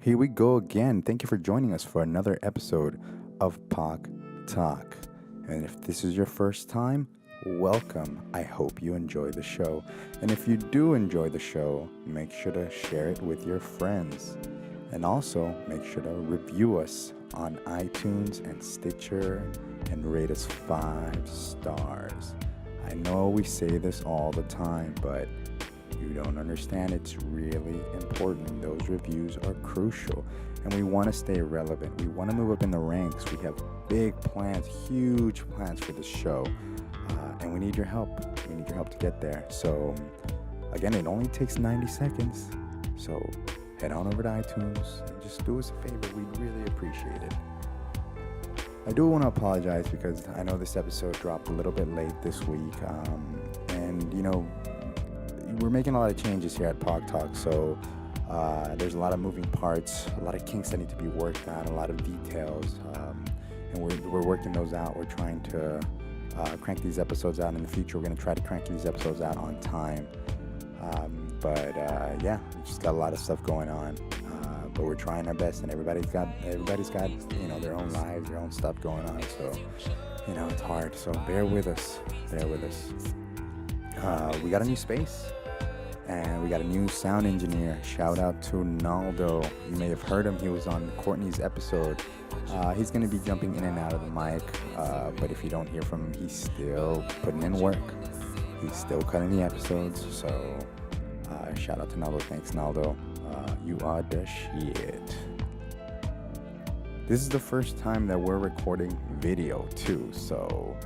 Here we go again. Thank you for joining us for another episode of Poc Talk. And if this is your first time, welcome. I hope you enjoy the show. And if you do enjoy the show, make sure to share it with your friends. And also make sure to review us on iTunes and Stitcher and rate us 5 stars. I know we say this all the time, but you don't understand. It's really important. Those reviews are crucial, and we want to stay relevant. We want to move up in the ranks. We have big plans, huge plans for this show, and we need your help. We need your help to get there. So again, it only takes 90 seconds. So head on over to iTunes and just do us a favor. We'd really appreciate it. I do want to apologize because I know this episode dropped a little bit late this week, and we're making a lot of changes here at Pog Talk, so there's a lot of moving parts, a lot of kinks that need to be worked out, a lot of details, and we're working those out. We're trying to crank these episodes out in the future. We're going to try to crank these episodes out on time, but we just got a lot of stuff going on, but we're trying our best, and everybody's got their own lives, their own stuff going on, so it's hard. So bear with us. We got a new space. And we got a new sound engineer. Shout out to Naldo. You may have heard him. He was on Courtney's episode. He's going to be jumping in and out of the mic. But if you don't hear from him, he's still putting in work. He's still cutting the episodes. So shout out to Naldo. Thanks, Naldo. You are the shit. This is the first time that we're recording video, too. So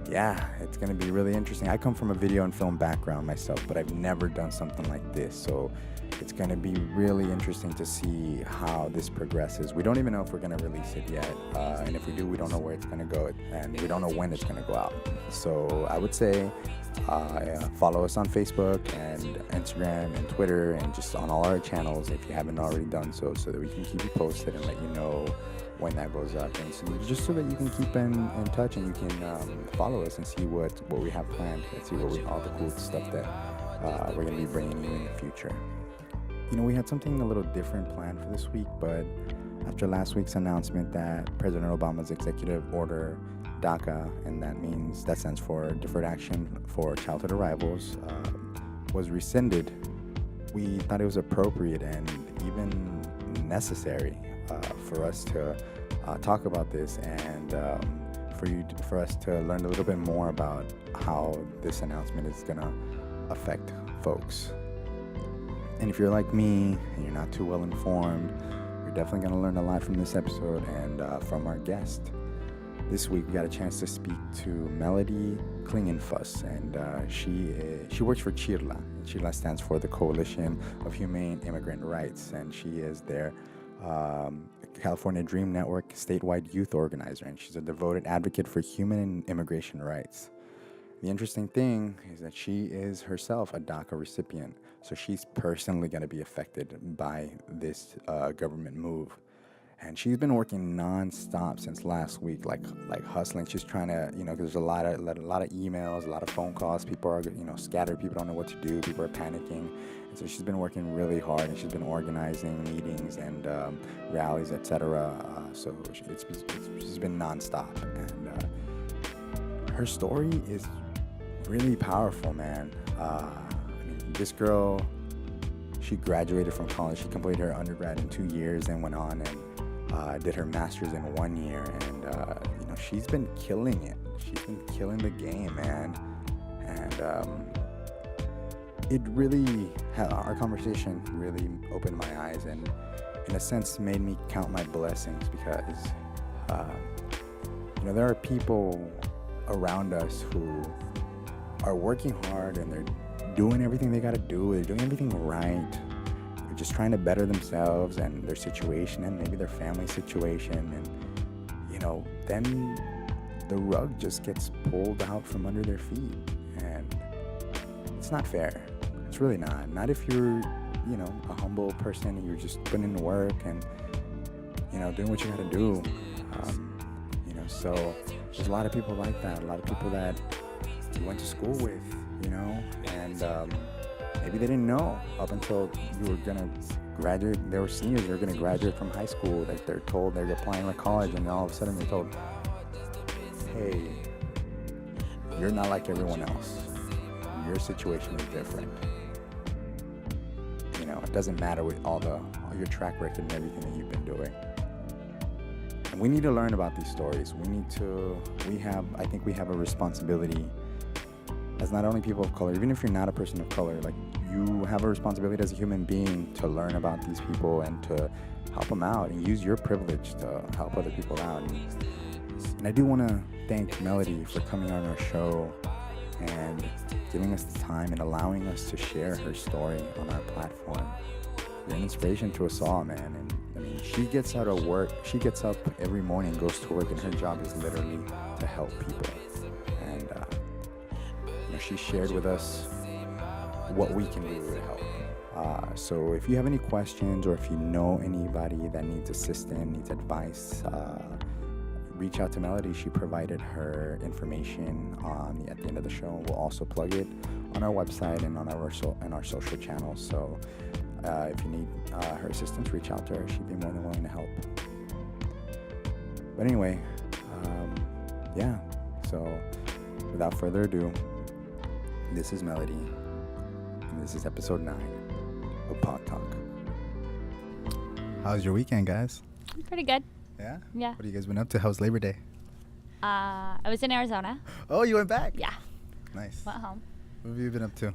yeah, it's going to be really interesting. I come from a video and film background myself, but I've never done something like this. So it's going to be really interesting to see how this progresses. We don't even know if we're going to release it yet. And if we do, we don't know where it's going to go. And we don't know when it's going to go out. So I would say follow us on Facebook and Instagram and Twitter and just on all our channels if you haven't already done so that we can keep you posted and let you know when that goes up, and so just so that you can keep in touch and you can follow us and see what we have planned and see all the cool stuff that we're going to be bringing you in the future. We had something a little different planned for this week, but after last week's announcement that President Obama's executive order DACA, and that stands for Deferred Action for Childhood Arrivals, was rescinded, we thought it was appropriate and even necessary for us to talk about this and for us to learn a little bit more about how this announcement is going to affect folks. And if you're like me and you're not too well informed, you're definitely going to learn a lot from this episode and from our guest. This week we got a chance to speak to Melodyk Klingenfuss, and she works for CHIRLA. CHIRLA stands for the Coalition of Humane Immigrant Rights, and she is their California Dream Network statewide youth organizer, and she's a devoted advocate for human and immigration rights. The interesting thing is that she is herself a DACA recipient, so she's personally going to be affected by this government move. And she's been working non-stop since last week, like hustling. She's trying to, because there's a lot of emails, a lot of phone calls. People are, scattered. People don't know what to do. People are panicking. And so she's been working really hard, and she's been organizing meetings and rallies, etc. So she's been non-stop. And her story is really powerful, man. This girl, she graduated from college. She completed her undergrad in 2 years and went on and did her master's in 1 year, and she's been killing it. She's been killing the game, man. And it really, our conversation really opened my eyes and, in a sense, made me count my blessings because, there are people around us who are working hard and they're doing everything they got to do. They're doing everything right. Just trying to better themselves and their situation and maybe their family situation, and then the rug just gets pulled out from under their feet, and it's not fair. It's really not if you're a humble person and you're just putting in the work and doing what you got to do. So there's a lot of people like that, a lot of people that you went to school with, and maybe they didn't know up until you were gonna they were seniors, they're going to graduate from high school, like they're told they're applying to college, and all of a sudden they're told, hey, you're not like everyone else. Your situation is different. You know, it doesn't matter with all your track record and everything that you've been doing. And we need to learn about these stories. I think we have a responsibility as not only people of color, even if you're not a person of color, like you have a responsibility as a human being to learn about these people and to help them out and use your privilege to help other people out. And I do want to thank Melody for coming on our show and giving us the time and allowing us to share her story on our platform. You're an inspiration to us all, man. And I mean, she gets out of work. She gets up every morning, goes to work, and her job is literally to help people. And she shared with us what we can do to help. So if you have any questions, or if you know anybody that needs assistance, needs advice, reach out to Melody. She provided her information at the end of the show. We'll also plug it on our website and on our social channels. So if you need her assistance, reach out to her. She'd be more than willing to help. But anyway, yeah. So without further ado, this is Melody, and this is episode 9 of Pod Talk. How's your weekend, guys? Pretty good. Yeah? Yeah. What have you guys been up to? How's Labor Day? I was in Arizona. Oh, you went back? Yeah. Nice. Went home. What have you been up to?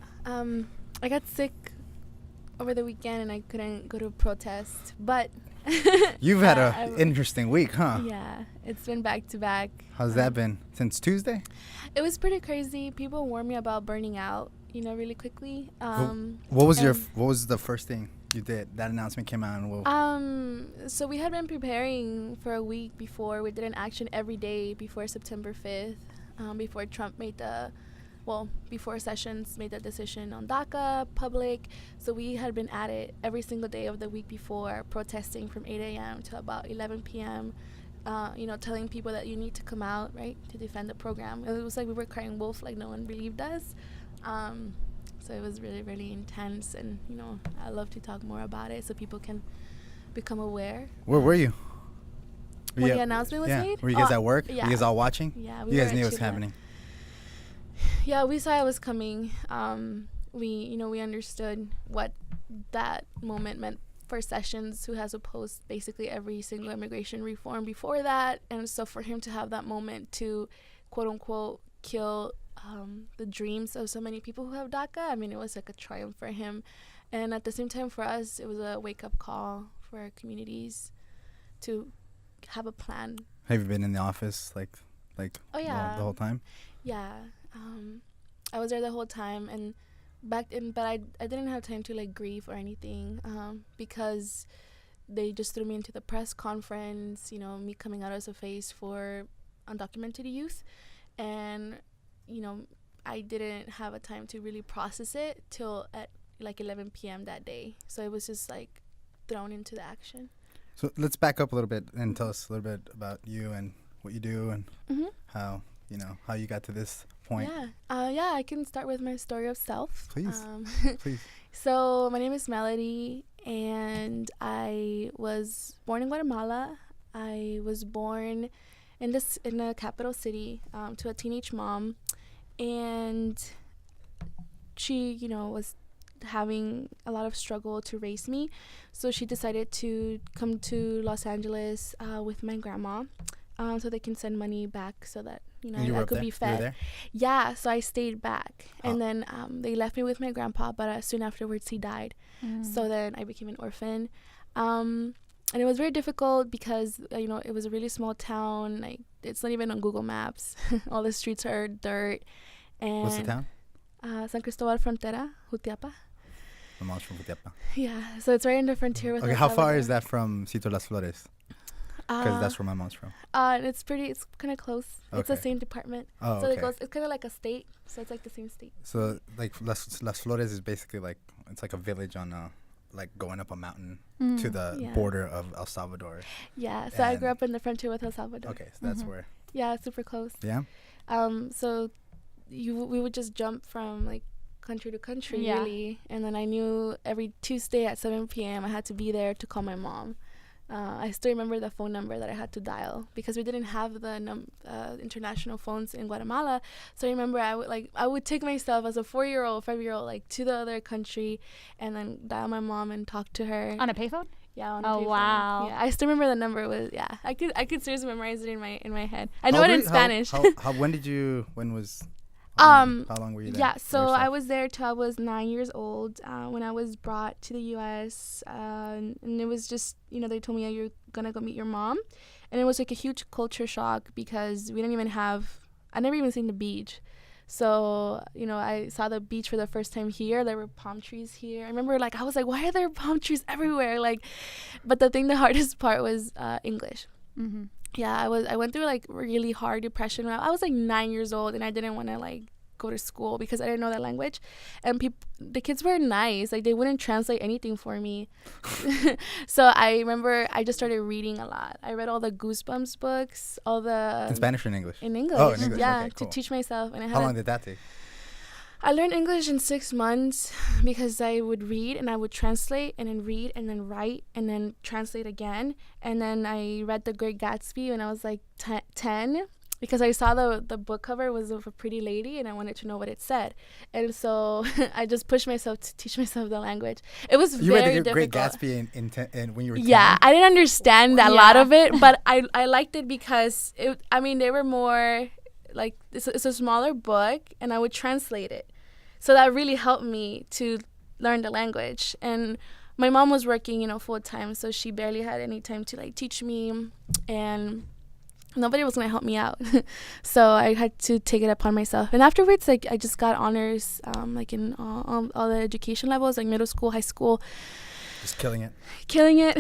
I got sick over the weekend and I couldn't go to a protest, but You've had an interesting week, huh? Yeah, it's been back to back. How's that been? Since Tuesday? It was pretty crazy. People warned me about burning out, really quickly. What was the first thing you did? That announcement came out and so we had been preparing for a week before. We did an action every day before September 5th, before Trump before Sessions made the decision on DACA public. So we had been at it every single day of the week before, protesting from 8 a.m. to about 11 p.m., telling people that you need to come out, right, to defend the program. It was like we were crying wolf, like no one believed us. So it was really, really intense. And, I love to talk more about it so people can become aware. Where were you? When the announcement was made? Were you guys at work? Yeah. You guys all watching? Yeah. You guys knew it was happening? Yeah, we saw it was coming. We understood what that moment meant for Sessions, who has opposed basically every single immigration reform before that. And so for him to have that moment to, quote unquote, kill the dreams of so many people who have DACA, it was like a triumph for him. And at the same time, for us, it was a wake-up call for our communities to have a plan. Have you been in the office the whole time? Yeah. I was there the whole time, and but I didn't have time to grieve or anything, because they just threw me into the press conference, me coming out as a face for undocumented youth, and I didn't have a time to really process it till at 11 p.m. that day. So it was just thrown into the action. So let's back up a little bit and tell us a little bit about you and what you do and how you got to this point. Yeah, I can start with my story of self. Please. Please. So my name is Melody, and I was born in Guatemala. I was born in a capital city to a teenage mom, and she, was having a lot of struggle to raise me. So she decided to come to Los Angeles with my grandma, so they can send money back so that I could be fed. You were there? Yeah, so I stayed back, and then they left me with my grandpa, but soon afterwards he died. So then I became an orphan, and it was very difficult because it was a really small town. It's not even on Google Maps. All the streets are dirt. And what's the town? San Cristobal Frontera, Jutiapa. My mom's from Jutiapa. Yeah, so it's right in the frontier with. Okay, how far is that from Sitio Las Flores? Because that's where my mom's from. It's kind of close. Okay. It's the same department. Oh, so okay. it's kind of like a state. So it's the same state. So Las Flores is basically it's like a village on going up a mountain to the border of El Salvador. Yeah, so I grew up in the frontier with El Salvador. Okay, so that's where. Yeah, super close. Yeah. So we would just jump from country to country, Yeah. really. And then I knew every Tuesday at 7 p.m. I had to be there to call my mom. I still remember the phone number that I had to dial because we didn't have the international phones in Guatemala. So I remember I would take myself as a 4-year-old, 5-year-old, like to the other country, and then dial my mom and talk to her. On a payphone? Yeah. On Oh, a payphone. wow. Yeah, I still remember the number was. Yeah, I could seriously memorize it in my head. I know it in Spanish. When was? How long were you there? Yeah, so yourself? I was there till I was 9 years old when I was brought to the U.S. And it was just, they told me, you're going to go meet your mom. And it was like a huge culture shock because we didn't even I never even seen the beach. So, I saw the beach for the first time here. There were palm trees here. I remember, I was like, why are there palm trees everywhere? But the hardest part was English. Mm-hmm. Yeah, I went through really hard depression when I was 9 years old, and I didn't want to go to school because I didn't know that language. And the kids were nice, they wouldn't translate anything for me. So I remember I just started reading a lot. I read all the Goosebumps books, all the in Spanish or in English? In English. Oh, in English. Yeah, Okay, cool. to teach myself. And How long did that take? I learned English in 6 months because I would read and I would translate and then read and then write and then translate again. And then I read The Great Gatsby when I was 10 because I saw the book cover was of a pretty lady and I wanted to know what it said. And so I just pushed myself to teach myself the language. It was You very read The Great difficult. Gatsby in when you were 10? Yeah, I didn't understand a lot of it, but I liked it because they were more it's a smaller book and I would translate it. So that really helped me to learn the language. And my mom was working, full time, so she barely had any time to teach me, and nobody was going to help me out. So I had to take it upon myself. And afterwards, I just got honors in all the education levels, middle school, high school. Just killing it.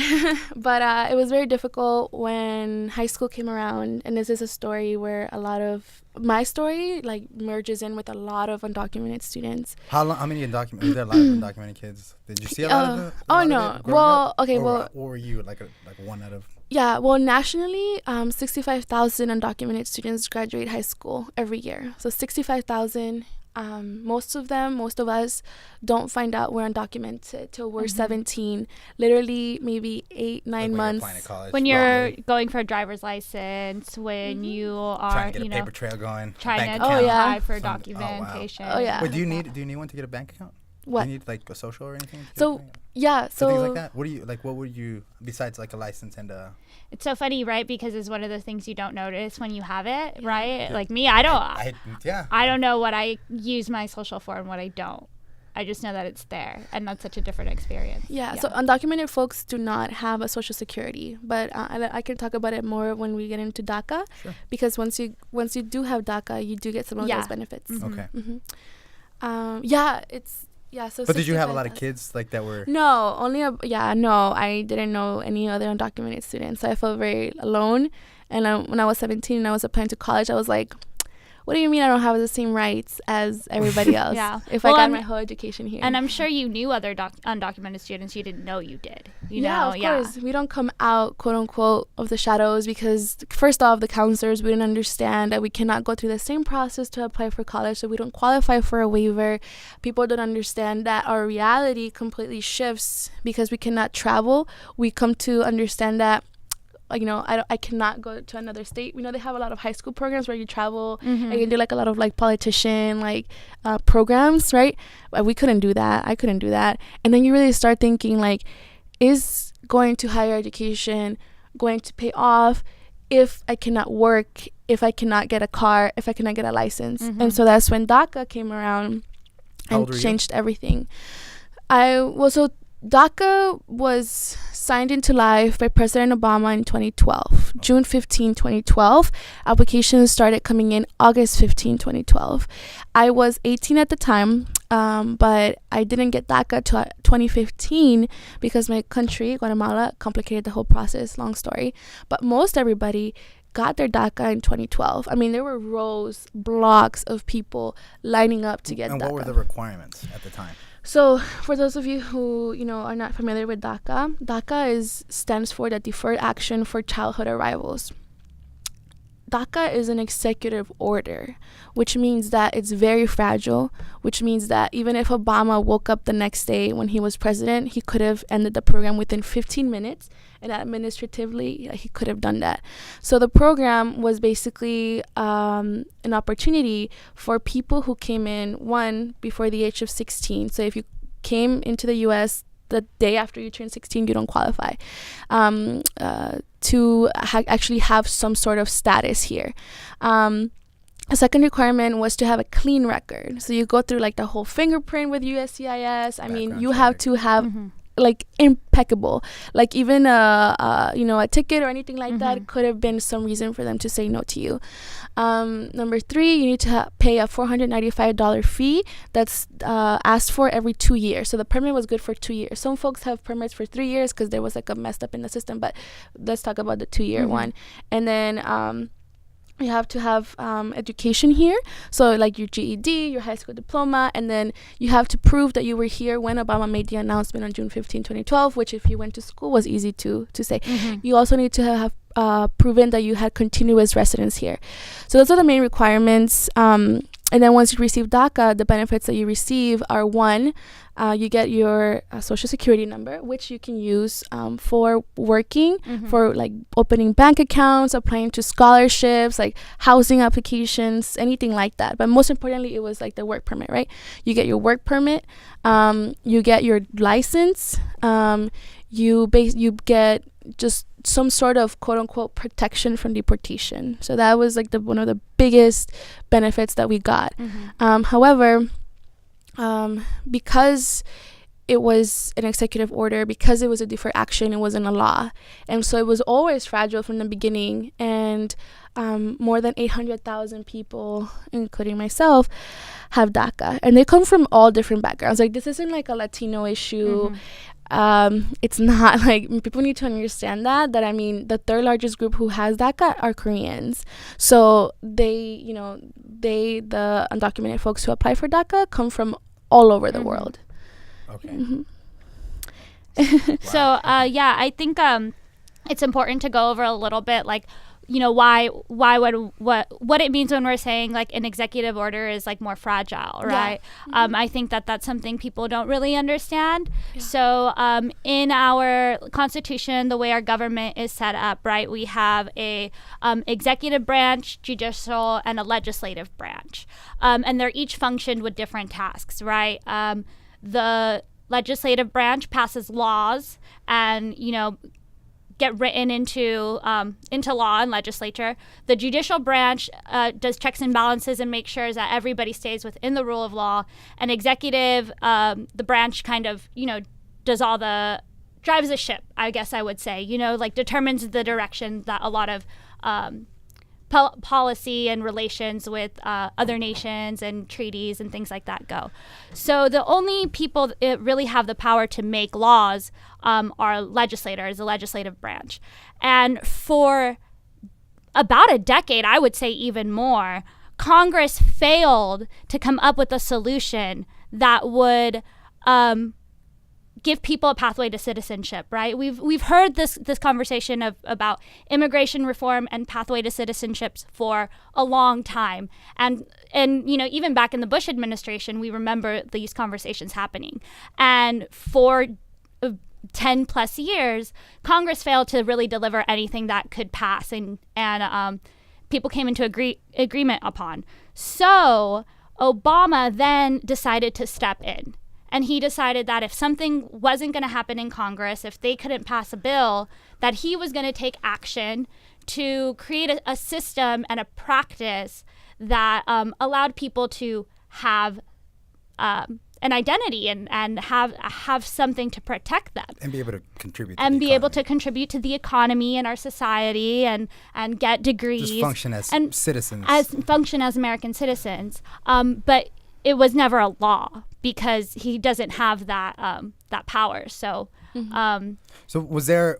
But it was very difficult when high school came around, and this is a story where a lot of my story merges in with a lot of undocumented students. How many undocumented? Is there a lot of undocumented kids? Did you see a lot of it? Oh no. Well, okay. Or were you like one out of? Yeah. Well, nationally, 65,000 undocumented students graduate high school every year. So 65,000. Most of us don't find out we're undocumented till we're 17. Literally, maybe 8-9 months. When you're going for a driver's license, when you are trying to get a paper trail going, trying to account, apply for documentation. Oh yeah. Wait, do you need one to get a bank account? What? Do you need a social or anything? So yeah, so things like that. What do you what would you besides a license and It's so funny, right? Because it's one of the things you don't notice when you have it, right? Yeah. Like me, I don't know what I use my social for and what I don't. I just know that it's there, and that's such a different experience. Yeah. So undocumented folks do not have a social security, but I can talk about it more when we get into DACA, because once you do have DACA, you do get some of those benefits. Mm-hmm. Okay. Mm-hmm. So. But did you have a lot of kids that were? No, no. I didn't know any other undocumented students. So I felt very alone. And when I was 17 and I was applying to college, I was like, what do you mean I don't have the same rights as everybody else? If I got my whole education here. And I'm sure you knew other undocumented students you didn't know you did. Of course. We don't come out, quote unquote, of the shadows because, first off, the counselors, we didn't understand that we cannot go through the same process to apply for college, so we don't qualify for a waiver. People don't understand that our reality completely shifts because we cannot travel. We come to understand that I cannot go to another state. They have a lot of high school programs where you travel and you do a lot of politician programs, right? But we couldn't do that. I couldn't do that. And then you really start thinking is going to higher education going to pay off if I cannot work, if I cannot get a car, if I cannot get a license? And so that's when DACA came around and changed everything. DACA was signed into life by President Obama in 2012. June 15, 2012. Applications started coming in August 15, 2012. I was 18 at the time, but I didn't get DACA till 2015 because my country, Guatemala, complicated the whole process. Long story. But most everybody got their DACA in 2012. There were blocks of people lining up to get DACA. And what were the requirements at the time? So, for those of you who, are not familiar with DACA, stands for the Deferred Action for Childhood Arrivals. DACA is an executive order, which means that it's very fragile, which means that even if Obama woke up the next day when he was president, he could have ended the program within 15 minutes, and administratively, he could have done that. So the program was basically an opportunity for people who came in, one, before the age of 16. So if you came into the U.S. the day after you turn 16, you don't qualify to actually have some sort of status here. A second requirement was to have a clean record. So you go through like the whole fingerprint with USCIS. I mean, you have to have like impeccable, like even a ticket or anything like that could have been some reason for them to say no to you. Number 3, you need to pay a $495 fee that's asked for every 2 years. So the permit was good for 2 years. Some folks have permits for 3 years because there was like a messed up in the system, but let's talk about the 2-year one. And then you have to have education here, so like your GED, your high school diploma, and then you have to prove that you were here when Obama made the announcement on June 15, 2012, which if you went to school was easy to say. You also need to have proven that you had continuous residence here. So those are the main requirements. And then once you receive DACA, the benefits that you receive are, 1, you get your social security number, which you can use for working, for like opening bank accounts, applying to scholarships, like housing applications, anything like that. But most importantly, it was like the work permit, right? You get your work permit, you get your license, you get just some sort of quote unquote protection from deportation. So that was like one of the biggest benefits that we got. However, because it was an executive order, because it was a deferred action, it wasn't a law. And so it was always fragile from the beginning. And more than 800,000 people, including myself, have DACA. And they come from all different backgrounds. Like, this isn't like a Latino issue. It's not like, people need to understand that I mean, the third largest group who has DACA are Koreans. So the undocumented folks who apply for DACA come from all over the world. Okay. So I think it's important to go over a little bit, like, what it means when we're saying like an executive order is like more fragile, right? I think that's something people don't really understand. So in our Constitution, the way our government is set up, right, we have a executive branch, judicial, and a legislative branch, and they're each functioned with different tasks, right? The legislative branch passes laws and get written into law and legislature. The judicial branch does checks and balances and makes sure that everybody stays within the rule of law. And executive, the branch kind of, does all drives the ship, I guess I would say, like determines the direction that a lot of policy and relations with other nations and treaties and things like that go. So the only people that really have the power to make laws are legislators, the legislative branch. And for about a decade, I would say even more, Congress failed to come up with a solution that would give people a pathway to citizenship, right? We've heard this conversation about immigration reform and pathway to citizenships for a long time. And even back in the Bush administration, we remember these conversations happening. And for 10 plus years, Congress failed to really deliver anything that could pass and people came into agreement upon. So Obama then decided to step in. And he decided that if something wasn't going to happen in Congress, if they couldn't pass a bill, that he was going to take action to create a system and a practice that allowed people to have an identity and have something to protect them. And be able to contribute able to contribute to the economy and our society and get degrees. Just function as citizens. Function as American citizens. But it was never a law because he doesn't have that power. So, so was there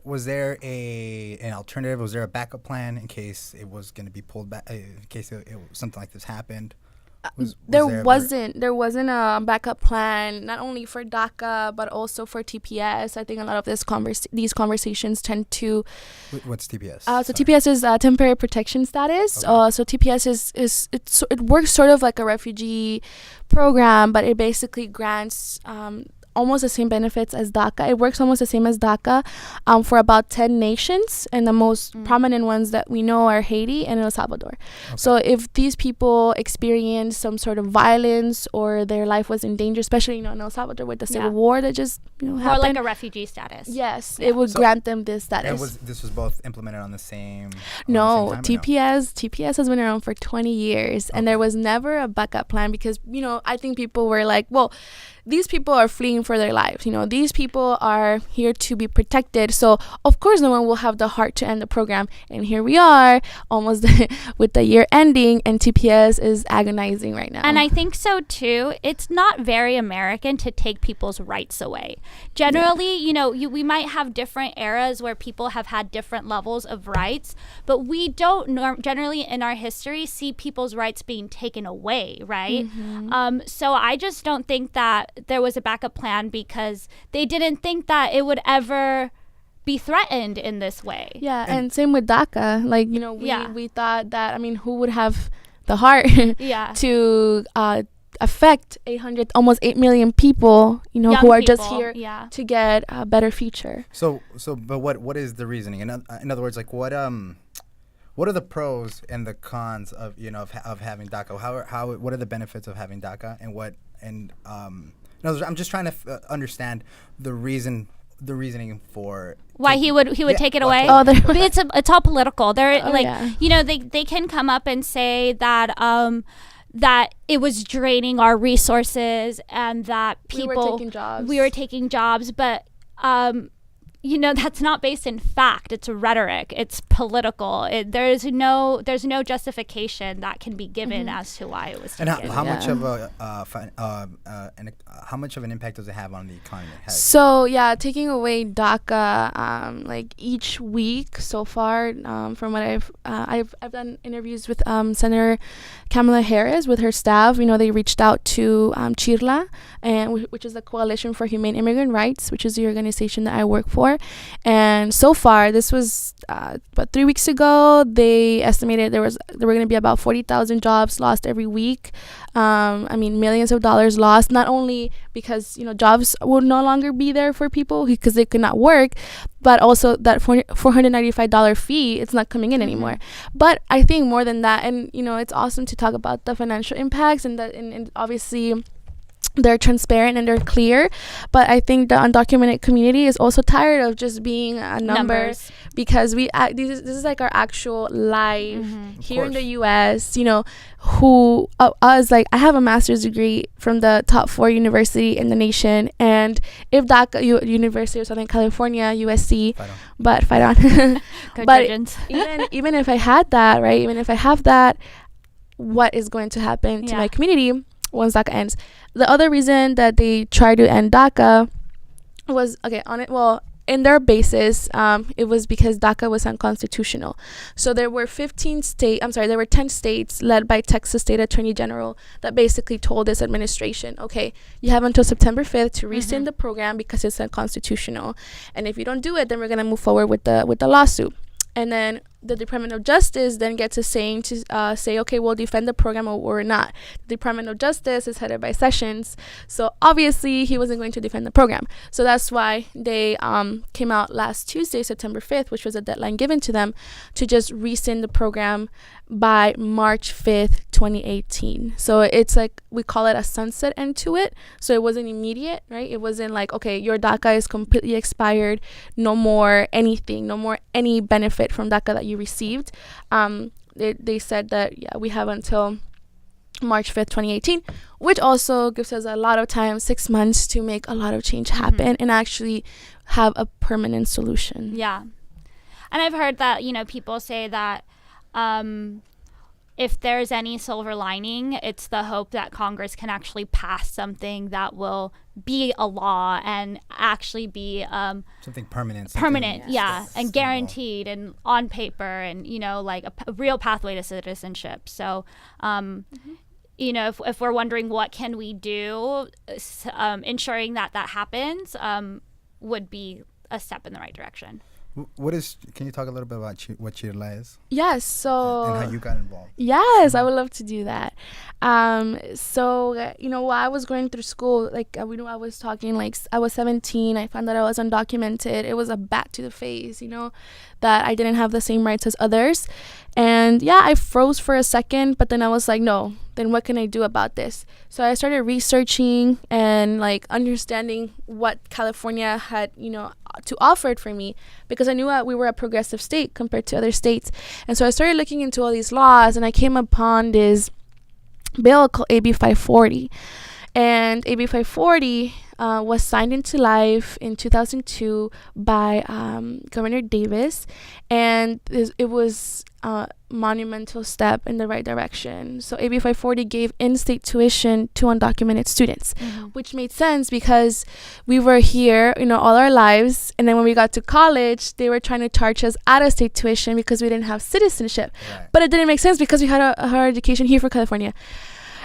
an alternative? Was there a backup plan in case it was going to be pulled back? In case something like this happened? There wasn't a backup plan, not only for DACA but also for TPS. I think a lot of these conversations tend to. What's TPS? So TPS is temporary protection status. Okay. So TPS it works sort of like a refugee program, but it basically grants almost the same benefits as DACA. It works almost the same as DACA for about 10 nations, and the most prominent ones that we know are Haiti and El Salvador. Okay. So if these people experience some sort of violence or their life was in danger, especially in El Salvador with the civil war that just happened, or like a refugee status. Yes, it would grant them this status. And this was both implemented on the same. No, on the same time, TPS has been around for 20 years, and there was never a backup plan because I think people were like, well, these people are fleeing for their lives. These people are here to be protected. So, of course, no one will have the heart to end the program. And here we are, almost with the year ending, and TPS is agonizing right now. And I think so, too. It's not very American to take people's rights away. Generally, we might have different eras where people have had different levels of rights, but we don't generally in our history see people's rights being taken away, right? Mm-hmm. So I just don't think that there was a backup plan because they didn't think that it would ever be threatened in this way. Yeah, and same with DACA. Like, we thought that, who would have the heart to affect almost 8 million people, who are just here to get a better future. But what is the reasoning? In other words, like what are the pros and the cons of of having DACA? What are the benefits of having DACA, I'm just trying to understand the reasoning for why he would take it away. Oh, but it's all political. They're they can come up and say that that it was draining our resources and that we were taking jobs, but that's not based in fact. It's rhetoric. It's political. There's no justification that can be given as to why it was taken. And how much of how much of an impact does it have on the economy? So taking away DACA, like each week so far, from what I've done interviews with Senator Kamala Harris with her staff. They reached out to CHIRLA, which is the Coalition for Humane Immigrant Rights, which is the organization that I work for. And so far, this was about 3 weeks ago, they estimated there were going to be about 40,000 jobs lost every week. Millions of dollars lost, not only because jobs will no longer be there for people because they could not work, but also that $495 fee, it's not coming in anymore. But I think more than that, and it's awesome to talk about the financial impacts, and obviously they're transparent and they're clear, but I think the undocumented community is also tired of just being a number, because this is like our actual life here in the US. I have a master's degree from the top 4 university in the nation, and if DACA, University of Southern California, USC, but fight on. But even if I had that, right? Even if I have that, what is going to happen to my community once DACA ends? The other reason that they try to end DACA was, in their basis, it was because DACA was unconstitutional. So there were 10 states led by Texas State Attorney General that basically told this administration, okay, you have until September 5th to rescind the program because it's unconstitutional. And if you don't do it, then we're going to move forward with the lawsuit. And then the Department of Justice then gets a saying to say, okay, we'll defend the program or not. The Department of Justice is headed by Sessions, so obviously he wasn't going to defend the program. So that's why they came out last Tuesday, September 5th, which was a deadline given to them to just rescind the program by March 5th, 2018. So it's like, we call it a sunset end to it. So it wasn't immediate, right? It wasn't like, okay, your DACA is completely expired, no more anything, no more any benefit from DACA that you received. They said that we have until March 5th, 2018, which also gives us a lot of time, 6 months, to make a lot of change happen and actually have a permanent solution. Yeah. And I've heard that, people say that if there's any silver lining, it's the hope that Congress can actually pass something that will be a law and actually be something permanent. And guaranteed and on paper, and like a real pathway to citizenship. So if we're wondering what can we do, ensuring that happens would be a step in the right direction. Can you talk a little bit about what Chirla is? Yes, so... And how you got involved. Yes, I would love to do that. While I was going through school, I was talking, I was 17, I found that I was undocumented. It was a bat to the face, that I didn't have the same rights as others. And yeah, I froze for a second, but then I was like, no, then what can I do about this? So I started researching and understanding what California had, to offer for me, because I knew that we were a progressive state compared to other states. And so I started looking into all these laws, and I came upon this bill called AB 540. And AB 540 was signed into life in 2002 by Governor Davis, and it was a monumental step in the right direction. So AB 540 gave in-state tuition to undocumented students, which made sense because we were here, all our lives, and then when we got to college, they were trying to charge us out-of-state tuition because we didn't have citizenship. Right. But it didn't make sense because we had a higher education here for California.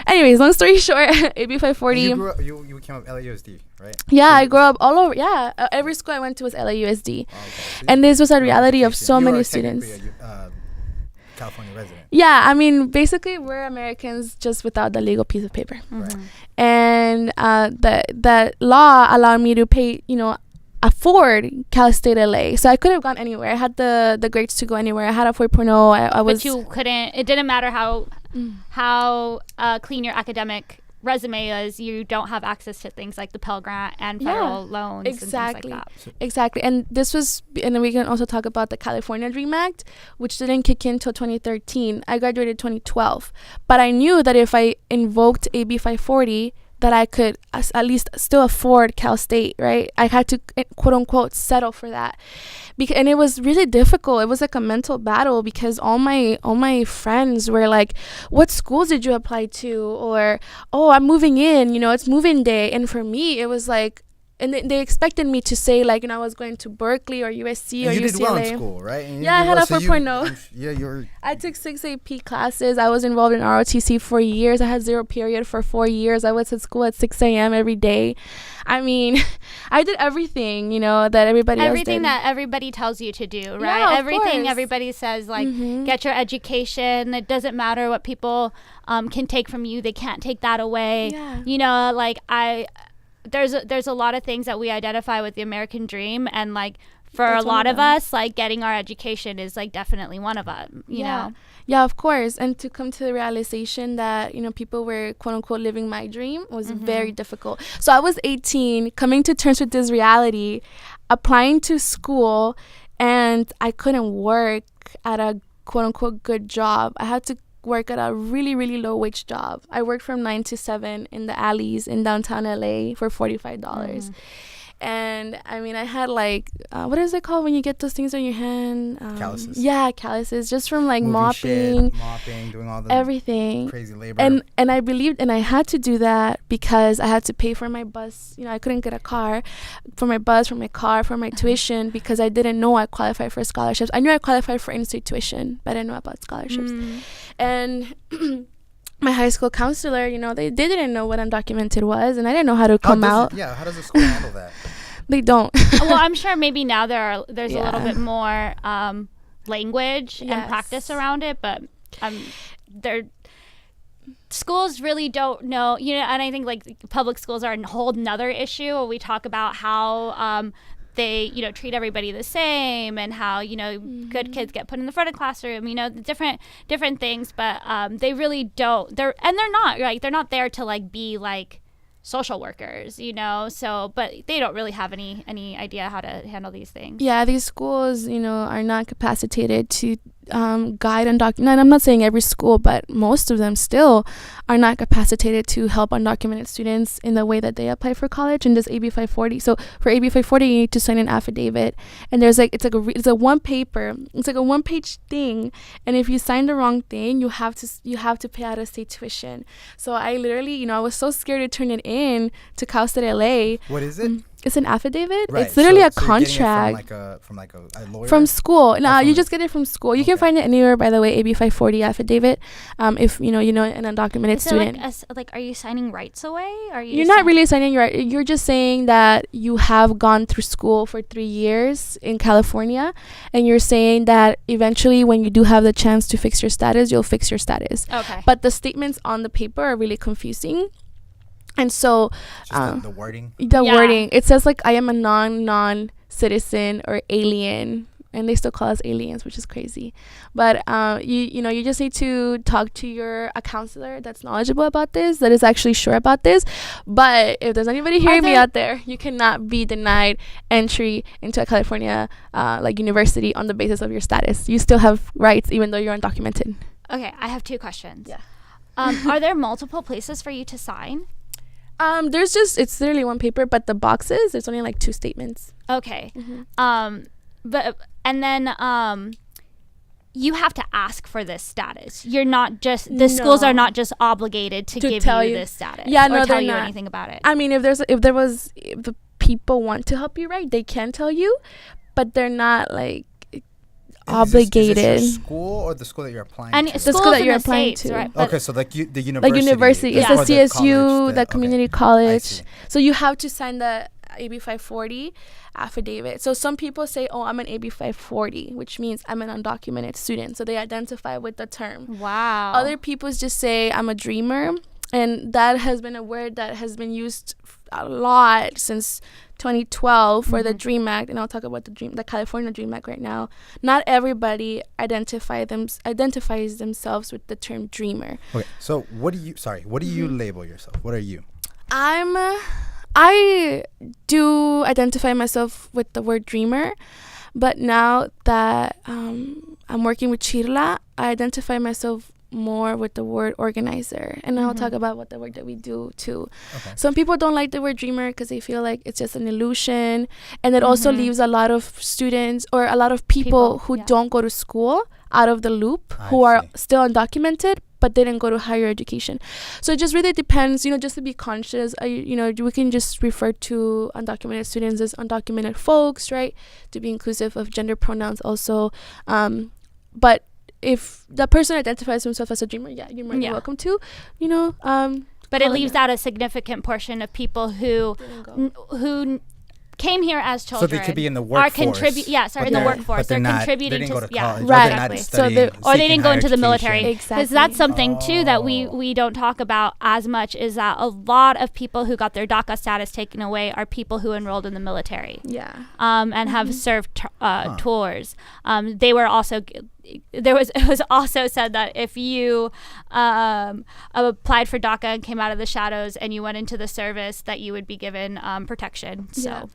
Anyways, long story short, AB 540. You came up LAUSD, right? Yeah, I grew up all over. Yeah, every school I went to was LAUSD. Okay. So and this was a reality of so many students. A California resident. Yeah, I mean, basically, we're Americans just without the legal piece of paper. Right. And the law allowed me to pay, afford Cal State LA. So I could have gone anywhere. I had the grades to go anywhere. I had a 4.0. I was. But you couldn't. It didn't matter how clean your academic resume is. You don't have access to things like the Pell Grant and federal loans. Exactly. And things like that. Exactly. And this was, and then we can also talk about the California Dream Act, which didn't kick in until 2013. I graduated 2012, but I knew that if I invoked AB 540, that I could at least still afford Cal State, right? I had to, quote unquote, settle for that. And it was really difficult. It was like a mental battle because all my friends were like, what schools did you apply to? Or, oh, I'm moving in, it's moving day. And for me, it was like, and they expected me to say I was going to Berkeley or USC or UCLA. You did well in school, right? Yeah, I had a 4.0. Yeah, I took 6 AP classes. I was involved in ROTC for years. I had 0 period for 4 years. I was at school at 6 a.m. every day. I mean, I did everything, that everybody else did. Everything that everybody tells you to do, right? Yeah, everything course. Everybody says, get your education. It doesn't matter what people can take from you. They can't take that away. Yeah. There's a lot of things that we identify with the American dream, and for a lot of us, getting our education is definitely one of them, you know? Yeah, of course. And to come to the realization that, people were quote unquote living my dream was very difficult. So I was 18, coming to terms with this reality, applying to school, and I couldn't work at a quote unquote good job. I had to work at a really, really low wage job. I worked from 9 to 7 in the alleys in downtown LA for $45. And I mean, I had what is it called when you get those things on your hand? Calluses. Yeah, calluses, just from Moving mopping, doing all the everything, crazy labor. And I believed, and I had to do that because I had to pay for my bus. I couldn't get a car, for my bus, for my car, for my tuition, because I didn't know I qualified for scholarships. I knew I qualified for in-state tuition, but I didn't know about scholarships. And my high school counselor, they didn't know what undocumented was, and I didn't know how to come out. How does the school handle that? They don't. Well, I'm sure maybe now there's a little bit more language and practice around it, but schools really don't know, and I think public schools are a whole nother issue. We talk about how they treat everybody the same, and how good kids get put in the front of the classroom, different things, but they really don't, they're not there to be social workers, so, but they don't really have any idea how to handle these things. Yeah, these schools are not capacitated to guide undocumented. I'm not saying every school, but most of them still are not capacitated to help undocumented students in the way that they apply for college in this AB 540. So for AB 540, you need to sign an affidavit, and there's it's a one paper. It's a 1-page thing, and if you sign the wrong thing, you have to pay out of state tuition. So I literally, I was so scared to turn it in to Cal State LA. What is it? It's an affidavit. Right. It's literally a So you're getting it contract. from like a lawyer. From school. No, from you the- just get it from school. You Okay. can find it anywhere, by the way, AB 540 affidavit. If an undocumented Is it student. like are you signing rights away? Are you You're not really signing you're just saying that you have gone through school for 3 years in California, and you're saying that eventually when you do have the chance to fix your status, you'll fix your status. Okay. But the statements on the paper are really confusing. And so Just the wording. the Yeah. wording, it says like I am a non-citizen or alien, and they still call us aliens, which is crazy. But you just need to talk to a counselor that's knowledgeable about this, that is actually sure about this. But if there's anybody hearing me out there, you cannot be denied entry into a California university on the basis of your status. You still have rights even though you're undocumented. Okay, I have 2 questions. Yeah. Are there multiple places for you to sign? It's literally one paper, but the boxes, there's only like 2 statements. Okay. Mm-hmm. And then you have to ask for this status. You're not just the schools are not just obligated to give tell you you this status. Yeah, or no, tell they're you not. anything about it. I mean, if the people want to help you, right, they can tell you, but they're not like obligated. Is this your school or the school that you're applying And to? schools school that in you're the applying States, to. right? But Okay, so like the university. Like university, Yeah. it's the or CSU, college, the okay. community I college. see. So you have to sign the AB 540 affidavit. So some people say, "Oh, I'm an AB 540," which means I'm an undocumented student. So they identify with the term. wow. Other people just say I'm a dreamer, and that has been a word that has been used a lot since 2012 for the Dream Act, and I'll talk about the California Dream Act right now. Not everybody identifies themselves with the term dreamer. Okay, so what do you label yourself? What are you? I do identify myself with the word dreamer, but now that I'm working with Chirla, I identify myself more with the word organizer, and I'll talk about what the work that we do too. Okay. Some people don't like the word dreamer because they feel like it's just an illusion, and it also leaves a lot of students or a lot of people who don't go to school out of the loop, who are still undocumented but didn't go to higher education. So it just really depends, just to be conscious. We can just refer to undocumented students as undocumented folks, right? To be inclusive of gender pronouns also. But if the person identifies himself as a dreamer, you're more than welcome to, But it leaves out a significant portion of people who came here as children. So they could be in the workforce. In the workforce. They're contributing they didn't to go to college. right. Exactly. So or they didn't go into the military. Exactly. Because that's something too that we don't talk about as much, is that a lot of people who got their DACA status taken away are people who enrolled in the military. Yeah. And have served tours. They were also it was also said that if you applied for DACA and came out of the shadows and you went into the service, that you would be given protection. So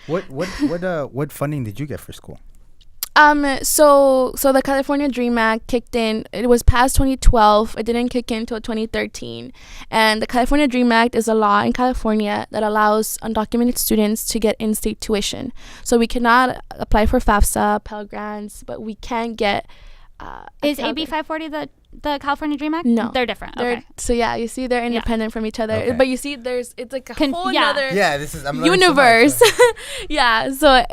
What funding did you get for school? So the California Dream Act kicked in. It was passed 2012. It didn't kick in until 2013. And the California Dream Act is a law in California that allows undocumented students to get in-state tuition. So we cannot apply for FAFSA, Pell Grants, but we can get. Is AB 540 the California Dream Act? No, they're different. Okay. So you see, they're independent from each other. Okay. But you see, it's like a whole other I'm universe. Yeah. So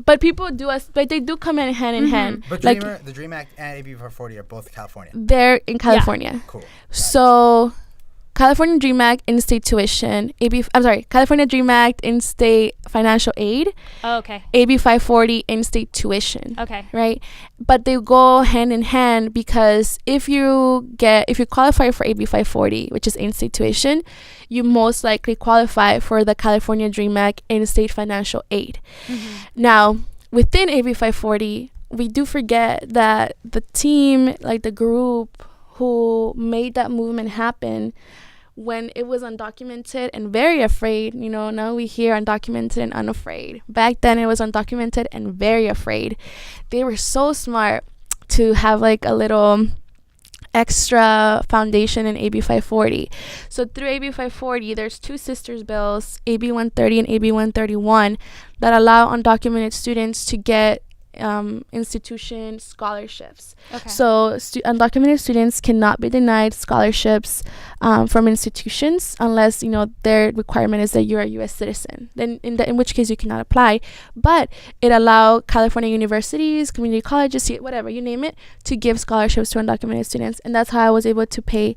but people they do come in hand in hand. But like the Dream Act and AB 440 are both California. they're in California. Cool. So California Dream Act in-state tuition, California Dream Act in-state financial aid. Oh, okay. AB 540 in-state tuition. Okay. Right? But they go hand in hand, because if you qualify for AB 540, which is in-state tuition, you most likely qualify for the California Dream Act in-state financial aid. Now, within AB 540, we do forget that the team, like the group who made that movement happen, when it was undocumented and very afraid, now we hear undocumented and unafraid. Back then it was undocumented and very afraid. They were so smart to have like a little extra foundation in AB 540. So through AB 540, there's 2 sisters bills, AB 130 and AB 131, that allow undocumented students to get institution scholarships. Okay. So undocumented students cannot be denied scholarships from institutions unless, you know, their requirement is that you're a U.S. citizen. Then in which case you cannot apply. But it allows California universities, community colleges, whatever, you name it, to give scholarships to undocumented students. And that's how I was able to pay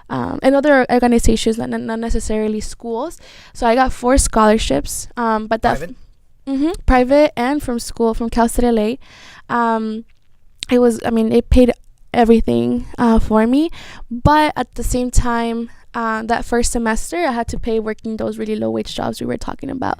and other organizations, not necessarily schools. So I got 4 scholarships. But that Private? Private and from school, from Cal State LA. It paid everything for me, but at the same time, that first semester I had to pay working those really low wage jobs we were talking about,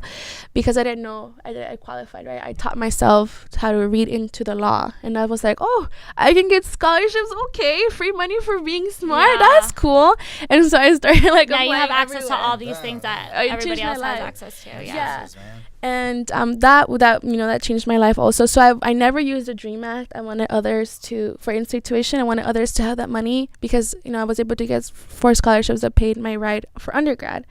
because I didn't know I qualified, right? I taught myself how to read into the law, and I was like, oh, I can get scholarships, okay, free money for being smart, Yeah. that's cool. And so I started like Now you have applying access to everywhere. all these things that It everybody changed my else has life. access to. Yeah. Jesus, man. And that changed my life also. So I never used the DREAM Act. I wanted others for in-state tuition. I wanted others to have that money because, you know, I was able to get 4 scholarships that paid my ride for undergrad.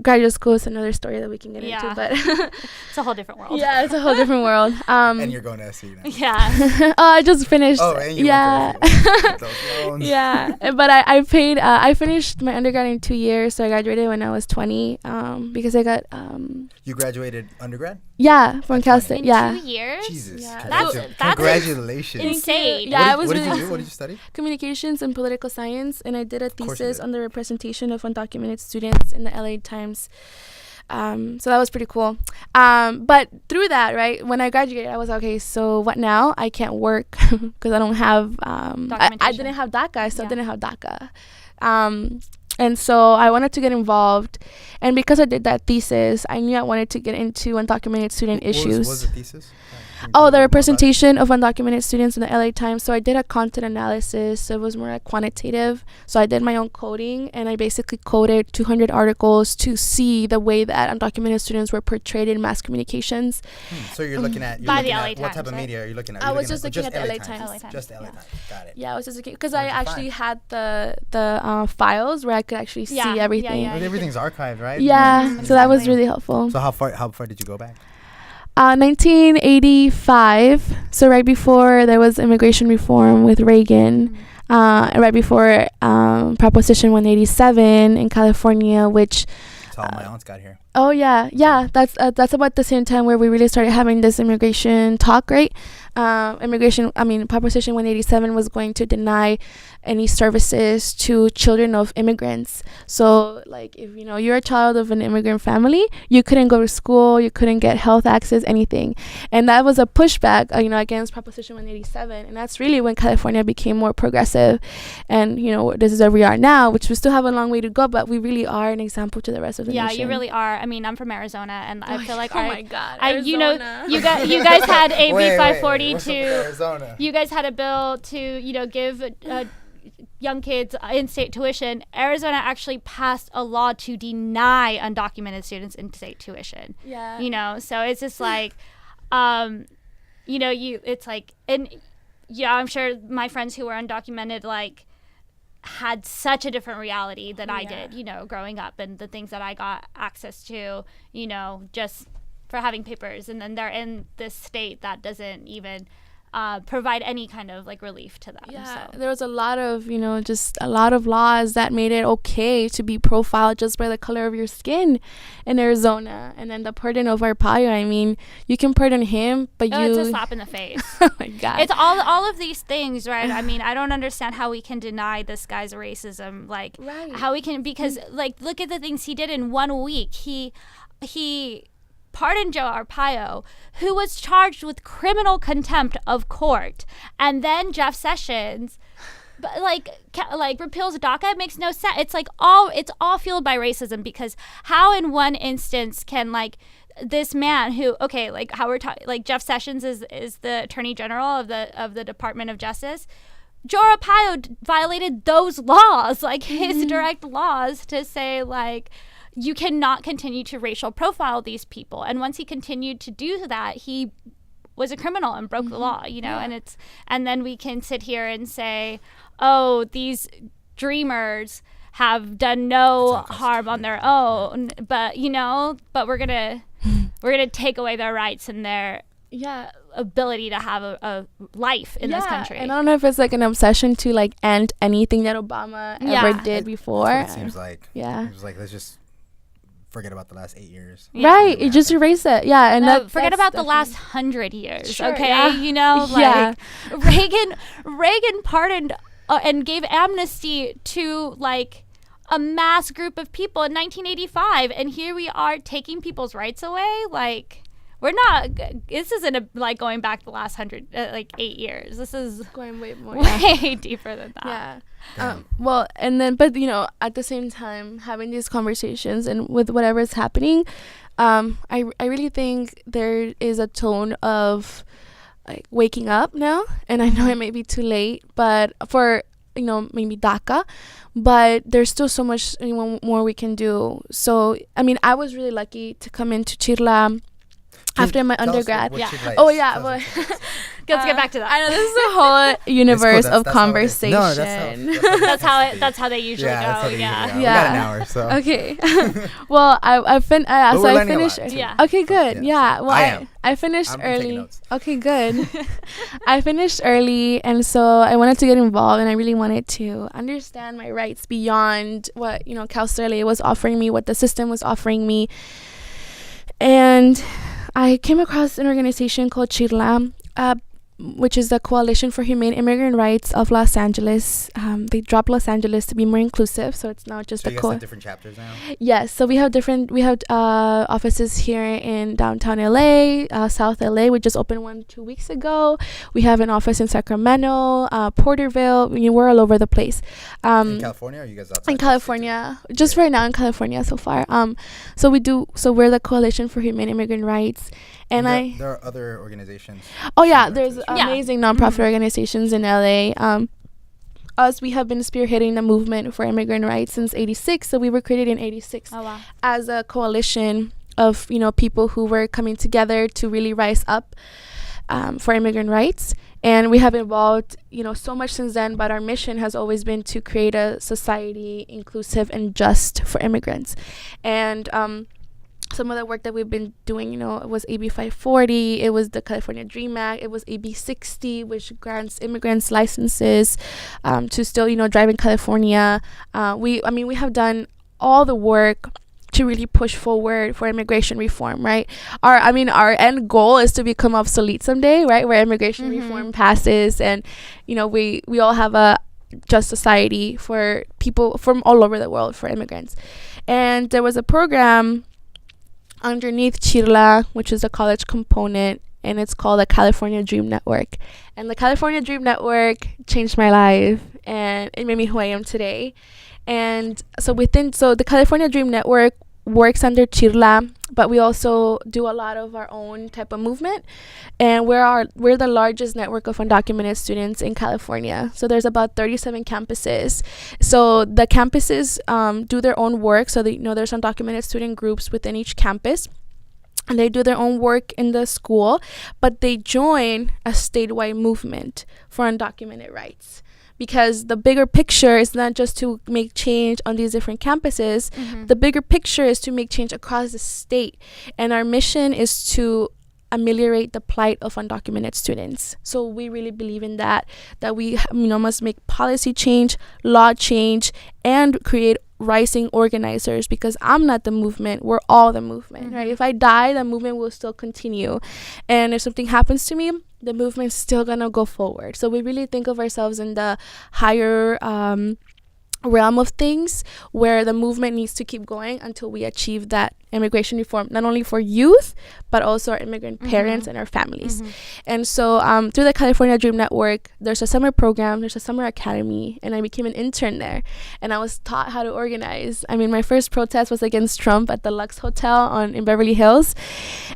Graduate school is another story that we can get into, but It's a whole different world. yeah, it's a whole different world. And you're going to SC now. Yeah. Oh, I just finished. Oh, and you Yeah. went to SC. Those loans. Yeah, but I paid. I finished my undergrad in 2 years, so I graduated when I was 20. Because I got You graduated undergrad? from At Cal 20. State. In Yeah, 2 years? Jesus. Yeah. Congratu- That's Congratulations. insane. Yeah, What it was did really you do? What did you study? communications and political science, and I did a course you thesis did. on the representation of undocumented students in the LA Times. So that was pretty cool. But through that, right, when I graduated, I was okay, so what now? I can't work because I don't have I Documentation. didn't have DACA. I still Yeah. didn't have DACA. And so I wanted to get involved, and because I did that thesis, I knew I wanted to get into undocumented student issues. What was the thesis? Can you Oh, tell the me more about it? representation of undocumented students in the LA Times. So I did a content analysis. So it was more like quantitative. So I did my own coding, and I basically coded 200 articles to see the way that undocumented students were portrayed in mass communications. So you're looking at, By the at LA what Times, type of right? media are you looking at? I You're was just looking at the LA Times. LA Times, Just LA yeah. Times. Got it. Yeah, I was just looking because I What'd you actually find? had the files where I could actually see Yeah, yeah, everything. yeah. Everything's archived, right? Yeah, Mhm. so that was Exactly. really helpful. So how far did you go back? 1985. So right before there was immigration reform with Reagan. Right before Proposition 187 in California, which That's how my aunts got here. oh yeah, that's about the same time where we really started having this immigration talk, right? Proposition 187 was going to deny any services to children of immigrants. So like if you know you're a child of an immigrant family, you couldn't go to school, you couldn't get health access, anything. And that was a pushback against Proposition 187, and that's really when California became more progressive. And this is where we are now, which we still have a long way to go, but we really are an example to the rest of the Yeah, nation. you really are. I mean, I'm from Arizona, and I feel like oh my god, you Arizona. guys had AB Wait, 540 we're from to Arizona. you guys had a bill to give young kids in-state tuition. Arizona actually passed a law to deny undocumented students in-state tuition. Yeah. So it's just like, it's like, and yeah, I'm sure my friends who were undocumented had such a different reality than I did, growing up, and the things that I got access to, just for having papers, and then they're in this state that doesn't even provide any kind of relief to them. Yeah, So. there was a lot of, just a lot of laws that made it okay to be profiled just by the color of your skin in Arizona. And then the pardon of Arpaio, I mean, you can pardon him, but It's a slap in the face. Oh my God. It's all of these things, right? I mean, I don't understand how we can deny this guy's racism. Right. How we can, because look at the things he did in 1 week. He pardoned Joe Arpaio, who was charged with criminal contempt of court, and then Jeff Sessions, repeals DACA. It makes no sense. It's all fueled by racism, because how in one instance can this man who how we're talking Jeff Sessions is the Attorney General of the Department of Justice. Joe Arpaio violated those laws, his direct laws, to say you cannot continue to racial profile these people. And once he continued to do that, he was a criminal and broke the law, and then we can sit here and say, oh, these dreamers have done no harm on their own, but we're gonna take away their rights and their ability to have a life in this country. And I don't know if it's like an obsession to like end anything that Obama ever did before. That's what it seems like. Yeah. It was like, let's just forget about the last 8 years. Right. You just erase it. Yeah. And forget about the last 100 years. Sure, okay. yeah. You know, like Reagan pardoned and gave amnesty to like a mass group of people in 1985. And here we are taking people's rights away. Like, we're not, this isn't like going back the last 8 years. This is going way more. Way deeper than that. Yeah. Well, and then, but you know, at the same time, having these conversations and with whatever is happening, I really think there is a tone of like waking up now. And I know it may be too late, but for, you know, maybe DACA, but there's still so much more we can do. So, I mean, I was really lucky to come into Chirla after my undergrad. Oh yeah, well, let's get back to that. I know this is a whole universe of conversation. That's how they usually go. Yeah. We got an hour, so. Okay. Well, I finished. Yeah. Okay, good. Yeah. Well, I finished I'm early. Okay, good. I finished early, and so I wanted to get involved, and I really wanted to understand my rights beyond what, you know, Cal Sterling was offering me, what the system was offering me, and I came across an organization called Chirla, which is the Coalition for Humane Immigrant Rights of Los Angeles. They dropped Los Angeles to be more inclusive, so it's not just so you guys have different chapters now? Yes, so we have offices here in downtown LA, South LA. We just opened one 2 weeks ago. We have an office in Sacramento, Porterville. We're all over the place. In California, or are you guys outside? In California, just right now in California so far. So we're the Coalition for Humane Immigrant Rights. And there are other organizations. Oh yeah, there's amazing nonprofit organizations in LA. We have been spearheading the movement for immigrant rights since '86. So we were created in '86 as a coalition of, you know, people who were coming together to really rise up for immigrant rights. And we have evolved, you know, so much since then. But our mission has always been to create a society inclusive and just for immigrants. And some of the work that we've been doing, you know, it was AB 540, it was the California Dream Act, it was AB 60, which grants immigrants licenses to still, you know, drive in California. We have done all the work to really push forward for immigration reform, right? Our end goal is to become obsolete someday, right? Where immigration reform passes, and, you know, we all have a just society for people from all over the world, for immigrants. And there was a program underneath Chirla, which is a college component, and it's called the California Dream Network. And the California Dream Network changed my life, and it made me who I am today. And so the California Dream Network works under Chirla, but we also do a lot of our own type of movement, and we're the largest network of undocumented students in California. So there's about 37 campuses. So the campuses do their own work. So there's undocumented student groups within each campus, and they do their own work in the school, but they join a statewide movement for undocumented rights. Because the bigger picture is not just to make change on these different campuses. The bigger picture is to make change across the state. And our mission is to ameliorate the plight of undocumented students. So we really believe in that we must make policy change, law change, and create rising organizers, because I'm not the movement, we're all the movement, right? If I die, the movement will still continue. And if something happens to me, the movement's still gonna go forward. So we really think of ourselves in the higher realm of things, where the movement needs to keep going until we achieve that immigration reform, not only for youth, but also our immigrant parents and our families. And so through the California Dream Network, there's a summer program, there's a summer academy, and I became an intern there. And I was taught how to organize. I mean, my first protest was against Trump at the Lux Hotel in Beverly Hills.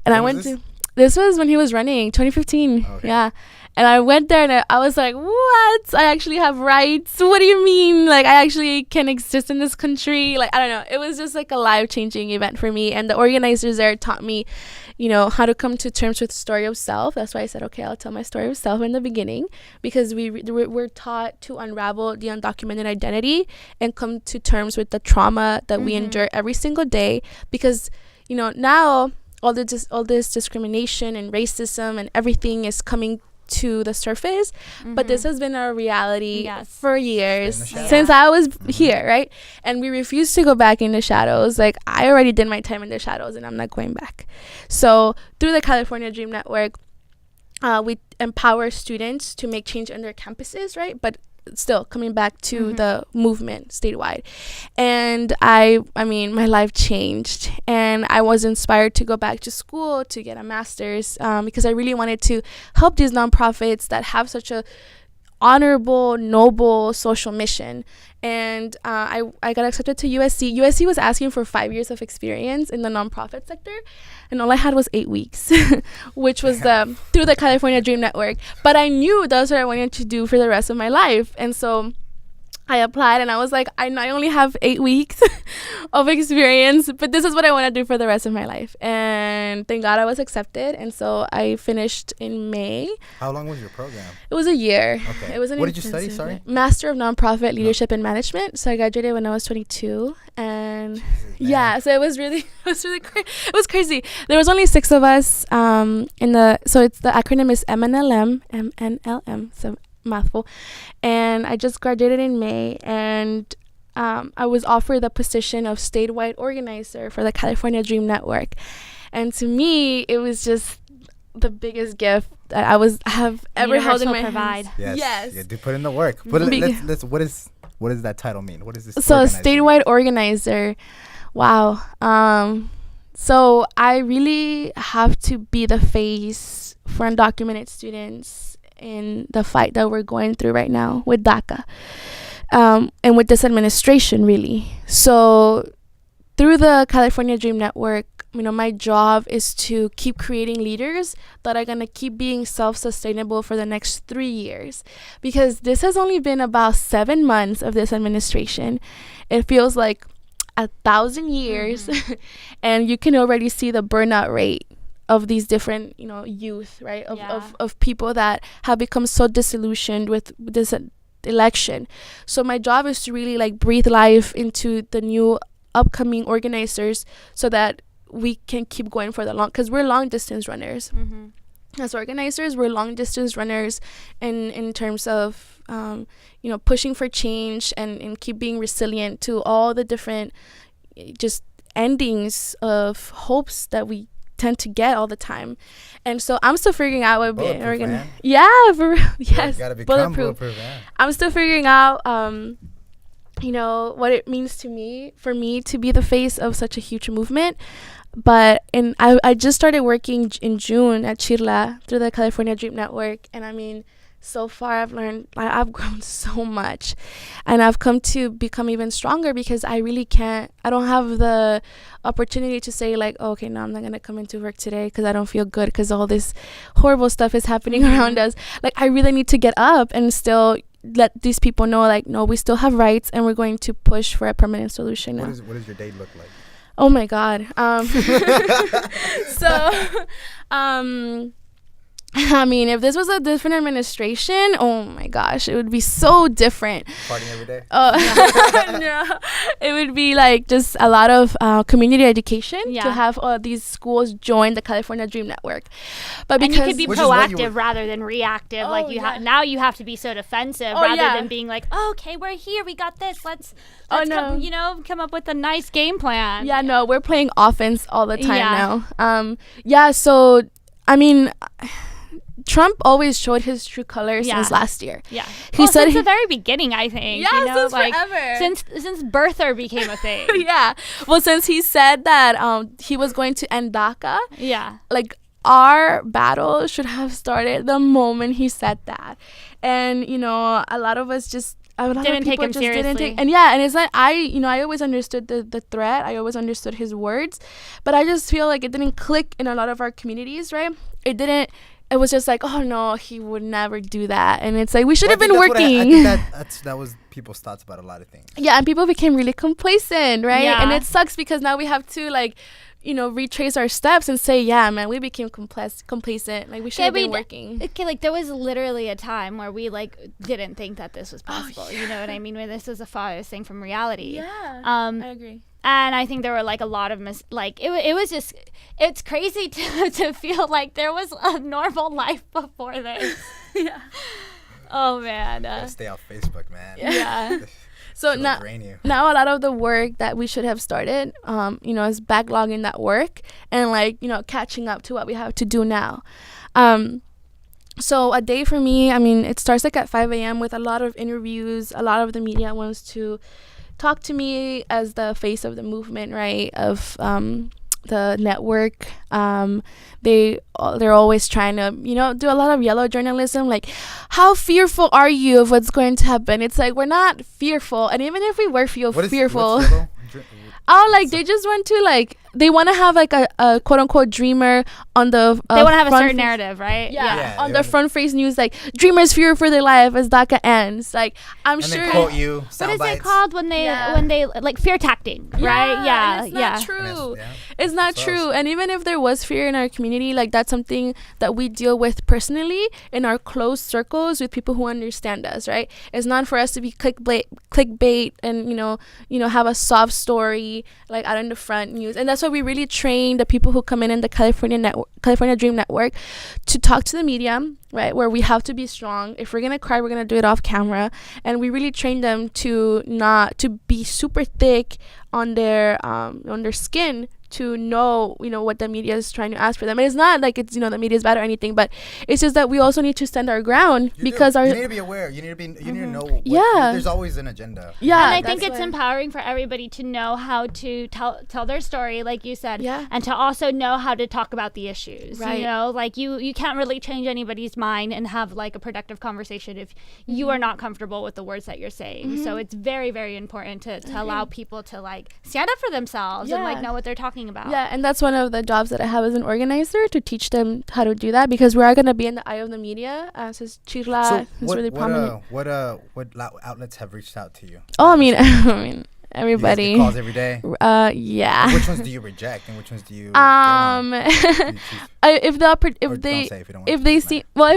And this was when he was running, 2015. Okay. Yeah. And I went there and I was like, what? I actually have rights? What do you mean? Like, I actually can exist in this country? Like, I don't know. It was just like a life-changing event for me. And the organizers there taught me, you know, how to come to terms with the story of self. That's why I said, okay, I'll tell my story of self in the beginning. Because we're taught to unravel the undocumented identity and come to terms with the trauma that we endure every single day. Because, you know, now all this discrimination and racism and everything is coming to the surface, but this has been our reality for years since I was here, right? And we refuse to go back in the shadows. Like, I already did my time in the shadows and I'm not going back. So through the California Dream Network, we empower students to make change on their campuses, right? But still coming back to the movement statewide. And I mean, my life changed, and I was inspired to go back to school to get a master's, because I really wanted to help these nonprofits that have such a honorable, noble social mission. And I got accepted to USC. USC was asking for 5 years of experience in the nonprofit sector, and all I had was 8 weeks, which was through the California Dream Network. But I knew that's what I wanted to do for the rest of my life, and so I applied, and I was like, I only have 8 weeks of experience, but this is what I want to do for the rest of my life. And thank God I was accepted, and so I finished in May. How long was your program? It was a year. Okay. It was an What did you study? Sorry. Master of Nonprofit Leadership and Management. So I graduated when I was 22, and so it was really it was crazy. There was only 6 of us so it's the acronym is MNLM, so mouthful. And I just graduated in May, and I was offered the position of statewide organizer for the California Dream Network. And to me, it was just the biggest gift that I have ever held in my hands. Yes. Yeah, do put in the work. But let's what does that title mean? What is this? So statewide organizer. Wow. So I really have to be the face for undocumented students in the fight that we're going through right now with DACA, and with this administration, really. So through the California Dream Network, my job is to keep creating leaders that are going to keep being self-sustainable for the next 3 years, because this has only been about 7 months of this administration. It feels like 1,000 years, and you can already see the burnout rate of these different, youth, right? Of people that have become so disillusioned with this election. So my job is to really breathe life into the new upcoming organizers so that we can keep going for the long, because we're long distance runners. As organizers, we're long distance runners in terms of, pushing for change and keep being resilient to all the different just endings of hopes that we tend to get all the time. And so I'm still figuring out what being organized. Yeah, for real. Yes, gotta become bulletproof. I'm still figuring out what it means for me to be the face of such a huge movement. But I just started working in June at Chirla through the California Dream Network, and so far I've grown so much, and I've come to become even stronger, because I don't have the opportunity to say okay, no, I'm not gonna come into work today because I don't feel good because all this horrible stuff is happening around us. I really need to get up and still let these people know no, we still have rights, and we're going to push for a permanent solution now. What does your day look like? Oh my God. If this was a different administration, oh my gosh, it would be so different. Partying every day? No, it would be just a lot of community education to have these schools join the California Dream Network. But because you could be proactive rather than reactive. Now you have to be so defensive rather than being okay, we're here, we got this. Let's come up with a nice game plan. Yeah, no, we're playing offense all the time now. So Trump always showed his true colors since last year. Yeah. He said since the very beginning, I think. Yeah, since forever. Since birther became a thing. Yeah. Well, since he said that he was going to end DACA. Yeah. Our battle should have started the moment he said that. And, a lot of us didn't take him seriously. And it's I always understood the threat. I always understood his words. But I just feel it didn't click in a lot of our communities, right? It was just oh no, he would never do that. And it's we should have been working. I think that was people's thoughts about a lot of things. Yeah, and people became really complacent, right? Yeah. And it sucks because now we have to retrace our steps and say, yeah, man, we became complacent. We should have been working. Okay, there was literally a time where we didn't think that this was possible. You know what I mean? Where this is the farthest thing from reality. Yeah, I agree. And I think there were like a lot of it was just, it's crazy to feel like there was a normal life before this. Yeah. Oh man. Gotta stay off Facebook, man. Yeah. So now a lot of the work that we should have started, is backlogging that work and like, catching up to what we have to do now. So a day for me, I mean, it starts like at 5 a.m. with a lot of interviews. A lot of the media wants to talk to me as the face of the movement, right, of the network. They're always trying to, do a lot of yellow journalism, like, how fearful are you of what's going to happen? It's like, we're not fearful. And even if we were fearful, they just want to, like, they want to have like a quote unquote dreamer on the they want to have a certain narrative, right? Yeah, on the front page news, like, dreamers fear for their life as DACA ends. Like, I'm sure. And they quote you. What is it called when they like fear tacting, right? Yeah, it's not true. It's not true. And even if there was fear in our community, like, that's something that we deal with personally in our close circles with people who understand us, right? It's not for us to be clickbait and have a soft story like out in the front news. And that's why we really train the people who come in the California Dream Network to talk to the media, right? Where we have to be strong. If we're gonna cry, we're gonna do it off camera. And we really train them to be super thick on their skin, to know what the media is trying to ask for them. And it's not like it's the media is bad or anything, but it's just that we also need to stand our ground you need to be aware. You need to know there's always an agenda. And I think it's empowering for everybody to know how to tell their story, like you said, and to also know how to talk about the issues, right? Like you can't really change anybody's mind and have like a productive conversation if you are not comfortable with the words that you're saying. So it's very, very important to allow people to like stand up for themselves and like know what they're talking about. Yeah, and that's one of the jobs that I have as an organizer, to teach them how to do that, because we are going to be in the eye of the media, since Chirla is really prominent. What outlets have reached out to you? Oh, I mean everybody. You guys get calls every day? Yeah. And which ones do you reject and which ones do you if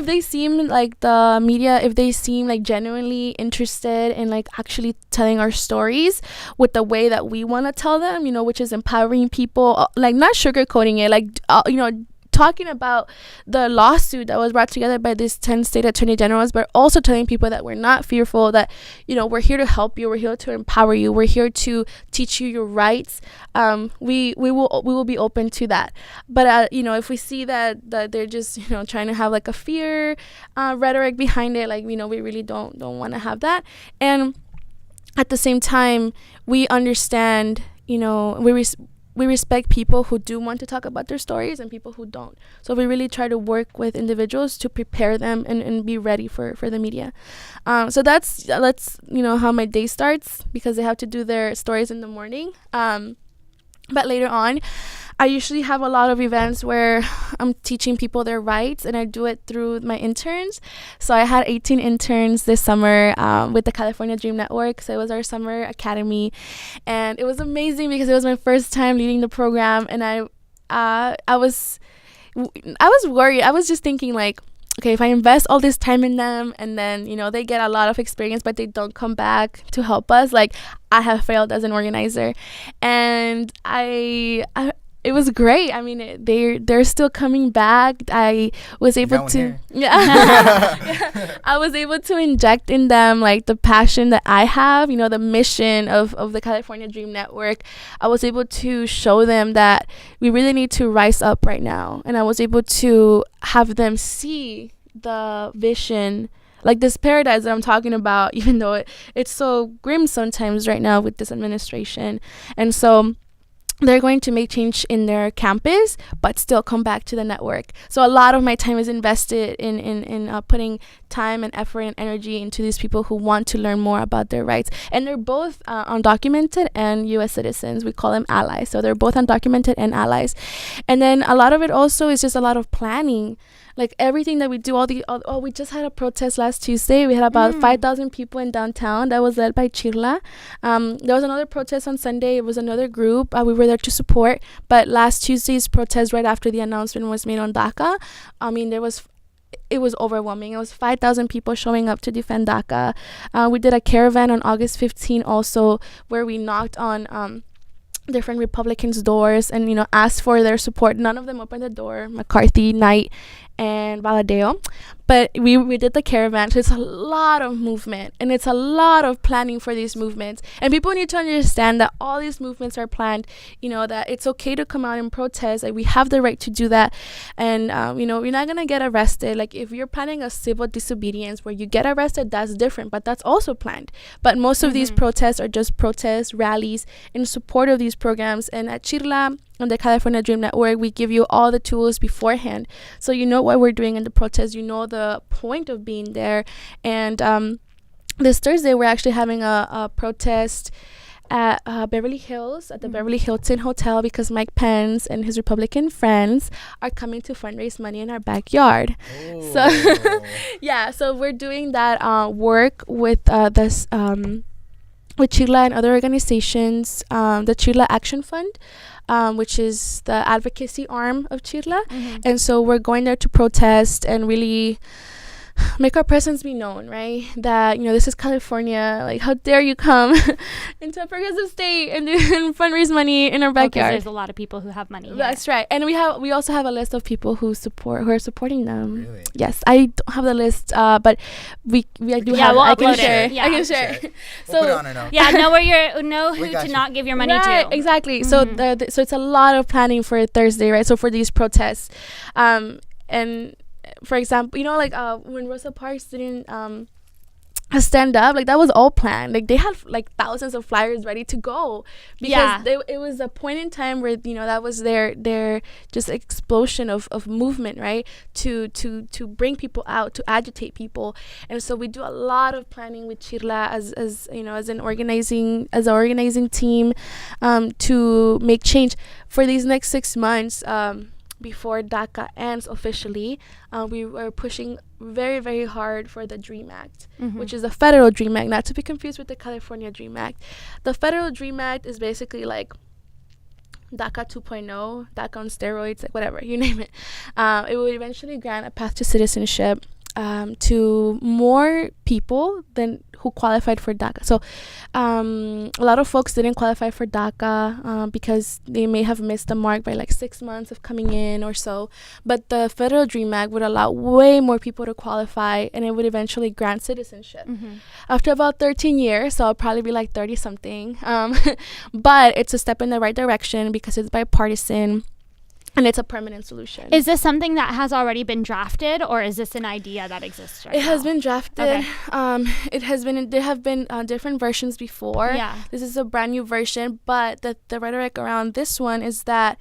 they seem like the media, if they seem like genuinely interested in like actually telling our stories with the way that we want to tell them, which is empowering people, like not sugarcoating it, like talking about the lawsuit that was brought together by these 10 state attorney generals, but also telling people that we're not fearful, that we're here to help you, we're here to empower you, we're here to teach you your rights. We will be open to that. But if we see that they're just trying to have like a fear rhetoric behind it, like we really don't want to have that. And at the same time, we understand, we respect people who do want to talk about their stories and people who don't. So we really try to work with individuals to prepare them and be ready for the media. So that's how my day starts, because they have to do their stories in the morning. But later on, I usually have a lot of events where I'm teaching people their rights, and I do it through my interns. So I had 18 interns this summer with the California Dream Network. So it was our summer academy, and it was amazing because it was my first time leading the program, and I was worried. I was just thinking like, okay, if I invest all this time in them and then, they get a lot of experience, but they don't come back to help us, like, I have failed as an organizer. And it was great. I mean, they're still coming back. I was able to, I was able to inject in them like the passion that I have, the mission of the California Dream Network. I was able to show them that we really need to rise up right now. And I was able to have them see the vision, like this paradise that I'm talking about, even though it's so grim sometimes right now with this administration. And so they're going to make change in their campus, but still come back to the network. So a lot of my time is invested in putting time and effort and energy into these people who want to learn more about their rights. And they're both undocumented and U.S. citizens. We call them allies. So they're both undocumented and allies. And then a lot of it also is just a lot of planning. Like everything that we do, we just had a protest last Tuesday. We had about 5,000 people in downtown. That was led by Chirla. There was another protest on Sunday. It was another group. We were there to support. But last Tuesday's protest, right after the announcement was made on DACA, I mean, it was overwhelming. It was 5,000 people showing up to defend DACA. We did a caravan on August 15 also, where we knocked on different Republicans' doors and, asked for their support. None of them opened the door. McCarthy, Knight, and Valadeo. But we did the caravan. So it's a lot of movement, and it's a lot of planning for these movements. And people need to understand that all these movements are planned, that it's okay to come out and protest. Like, we have the right to do that. And, you're not going to get arrested. Like, if you're planning a civil disobedience where you get arrested, that's different, but that's also planned. But most of these protests are just protests, rallies in support of these programs. And at Chirla, on the California Dream Network, we give you all the tools beforehand. So you know what we're doing in the protest. You know the point of being there. And this Thursday, we're actually having a protest at Beverly Hills, at the Beverly Hilton Hotel, because Mike Pence and his Republican friends are coming to fundraise money in our backyard. Ooh. So, yeah, so we're doing that work with this... with Chirla and other organizations, the Chirla Action Fund, which is the advocacy arm of Chirla. And so we're going there to protest and really make our presence be known, right? That, this is California. Like, how dare you come into a progressive state and fundraise money in our backyard? There's a lot of people who have money. That's right. And we also have a list of people who are supporting them. Really? Yes, I don't have the list, but I do have. We'll I can upload share. it. Yeah. I can share. We'll put it on our note. Yeah, know who We got to you. not give your money Right, to. exactly. So so it's a lot of planning for Thursday, right? So for these protests, and for example, when Rosa Parks didn't stand up, like, that was all planned. Like, they had like thousands of flyers ready to go because it was a point in time where that was their just explosion of movement, right? To bring people out, to agitate people. And so we do a lot of planning with Chirla as an organizing team to make change for these next 6 months. Before DACA ends officially, we were pushing very, very hard for the DREAM Act, which is the federal DREAM Act, not to be confused with the California DREAM Act. The federal DREAM Act is basically like DACA 2.0, DACA on steroids, like whatever, you name it. It would eventually grant a path to citizenship to more people than who qualified for DACA. So a lot of folks didn't qualify for DACA because they may have missed the mark by like 6 months of coming in or so. But the federal DREAM Act would allow way more people to qualify, and it would eventually grant citizenship. After about 13 years, so I'll probably be like 30 something. But it's a step in the right direction because it's bipartisan. And it's a permanent solution. Is this something that has already been drafted, or is this an idea that exists right now? It has been drafted. Okay. There have been different versions before. Yeah. This is a brand new version, but the rhetoric around this one is that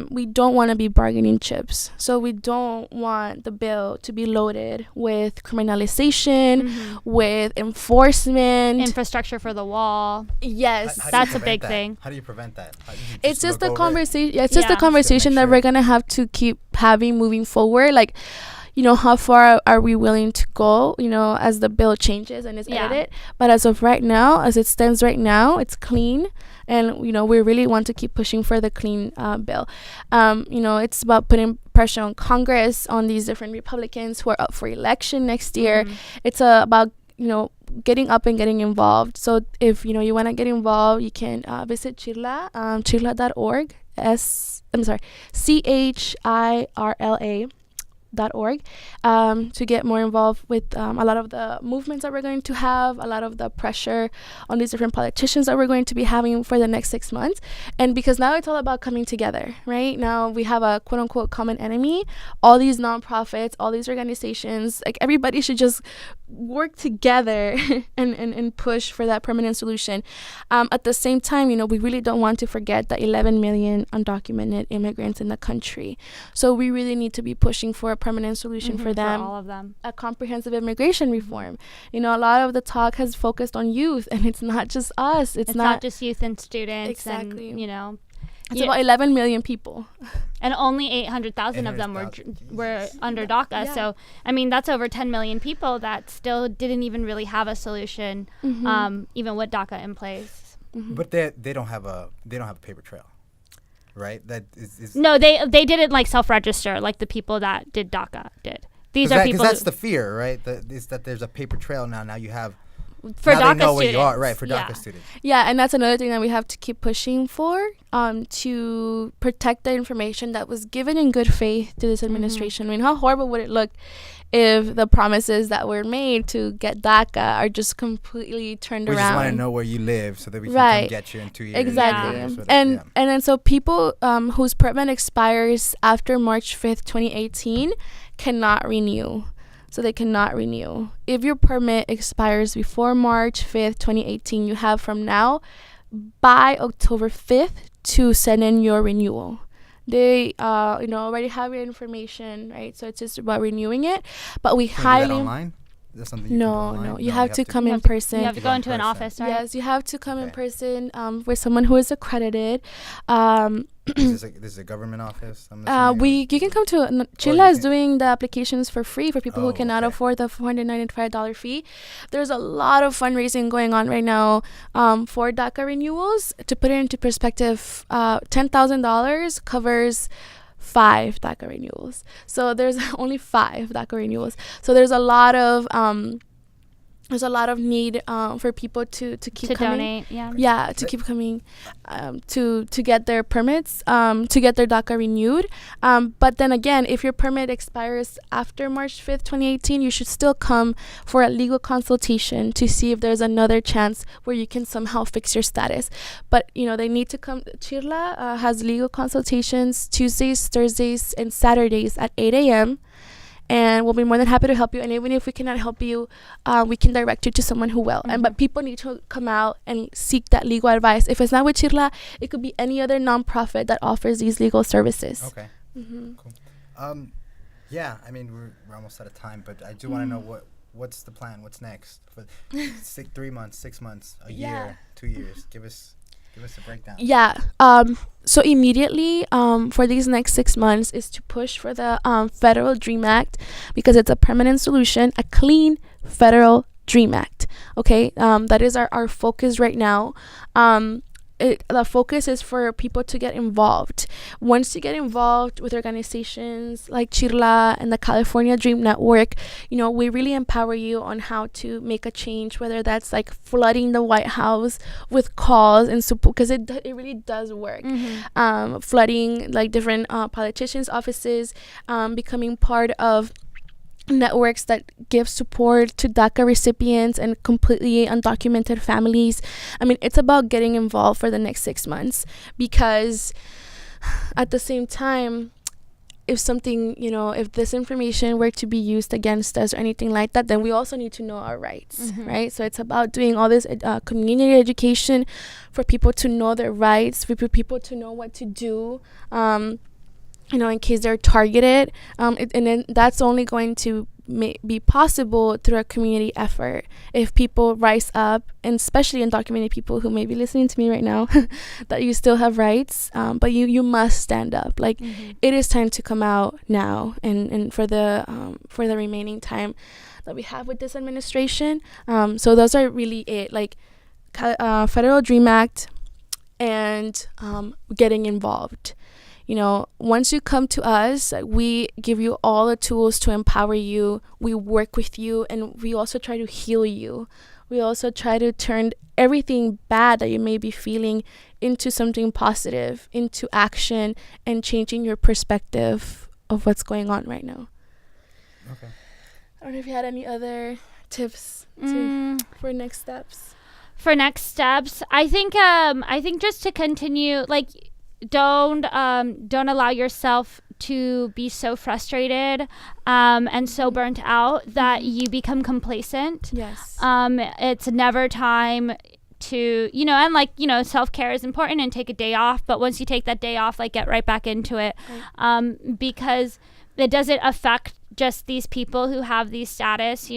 we don't want to be bargaining chips. So we don't want the bill to be loaded with criminalization, with enforcement. Infrastructure for the wall. Yes. How do you That's a prevent big that? thing. How do you prevent that? It's just the look over it? conversation. Yeah, it's just the Yeah. conversation that Sure. we're gonna have to keep having moving forward. Like, how far are we willing to go? As the bill changes and is edited. But as of right now, as it stands right now, it's clean, and we really want to keep pushing for the clean bill. It's about putting pressure on Congress, on these different Republicans who are up for election next year. It's about getting up and getting involved. So if you want to get involved, you can visit Chirla, chirla.org, CHIRLA.org, to get more involved with a lot of the movements that we're going to have, a lot of the pressure on these different politicians that we're going to be having for the next 6 months. And because now it's all about coming together, right? Now we have a quote unquote common enemy. All these nonprofits, all these organizations, like, everybody should just work together and push for that permanent solution. At the same time, we really don't want to forget the 11 million undocumented immigrants in the country. So we really need to be pushing for a permanent solution for them. For all of them. A comprehensive immigration reform. A lot of the talk has focused on youth, and it's not just us. It's not just youth and students. Exactly. And, it's about 11 million people. And only 800,000 of them were under DACA. Yeah. So, that's over 10 million people that still didn't even really have a solution, even with DACA in place. But they don't have a paper trail, right? That is No, they didn't self-register like the people that did DACA did. These are people. Because that's the fear, right? Is that there's a paper trail now. Now you have for now DACA they know where students. you are, right? For Yeah. DACA students. Yeah, and that's another thing that we have to keep pushing for, to protect the information that was given in good faith to this administration. I mean, how horrible would it look if the promises that were made to get DACA are just completely turned We around? just want to know where you live so that we can Right. come get you in 2 years. Exactly. 3 years, whatever, And yeah. and then so people whose permit expires after March 5th, 2018 cannot renew. So they cannot renew. If your permit expires before March 5th, 2018, you have from now by October 5th to send in your renewal. They already have your information, right? So it's just about renewing it. But we Can you do that highly online? Is that something you can do no, online? no. You have to come You in have to- person. You have to go into an person. office, right? Yes, you have to come in Okay. person with someone who is accredited. This is a government office. I'm assuming, You can come to Chile you is can- doing the applications for free for people who Oh, cannot okay. afford the $495 fee. There's a lot of fundraising going on right now for DACA renewals. To put it into perspective, $10,000 covers 5 DACA renewals. So there's only 5 DACA renewals. So there's a lot of need for people to keep To coming. donate, To keep coming to get their permits, to get their DACA renewed. But then again, if your permit expires after March 5th, 2018, you should still come for a legal consultation to see if there's another chance where you can somehow fix your status. But, they need to come. Chirla has legal consultations Tuesdays, Thursdays, and Saturdays at 8 a.m. And we'll be more than happy to help you. And even if we cannot help you, we can direct you to someone who will. But people need to come out and seek that legal advice. If it's not with Chirla, it could be any other nonprofit that offers these legal services. Okay. Cool. Yeah. I mean, we're almost out of time, but I do want to know what's the plan. What's next for 3 months, 6 months, a year, 2 years? Give us a breakdown. Yeah. So immediately, for these next 6 months, is to push for the Federal Dream Act, because it's a permanent solution, a clean Federal Dream Act. Okay. That is our focus right now. The focus is for people to get involved. Once you get involved with organizations like Chirla and the California Dream Network, we really empower you on how to make a change, whether that's like flooding the White House with calls and support, because it really does work. Flooding like different politicians' offices, becoming part of networks that give support to DACA recipients and completely undocumented families. I mean, it's about getting involved for the next 6 months, because at the same time, if something, if this information were to be used against us or anything like that, then we also need to know our rights, right? So it's about doing all this community education for people to know their rights, for people to know what to do, in case they're targeted. And then that's only going to be possible through a community effort. If people rise up, and especially undocumented people who may be listening to me right now, that you still have rights, but you must stand up. Like, it is time to come out now, and for the remaining time that we have with this administration. So those are really it. Like, Federal Dream Act and getting involved. Once you come to us, we give you all the tools to empower you. We work with you, and we also try to heal you. We also try to turn everything bad that you may be feeling into something positive, into action, and changing your perspective of what's going on right now. Okay. I don't know if you had any other tips for next steps. For next steps, I think just to continue, like, don't allow yourself to be so frustrated and so burnt out that you become complacent. Yes. It's never time to, and self-care is important, and take a day off, but once you take that day off, like, get right back into it. Right. Because it doesn't affect just these people who have these status,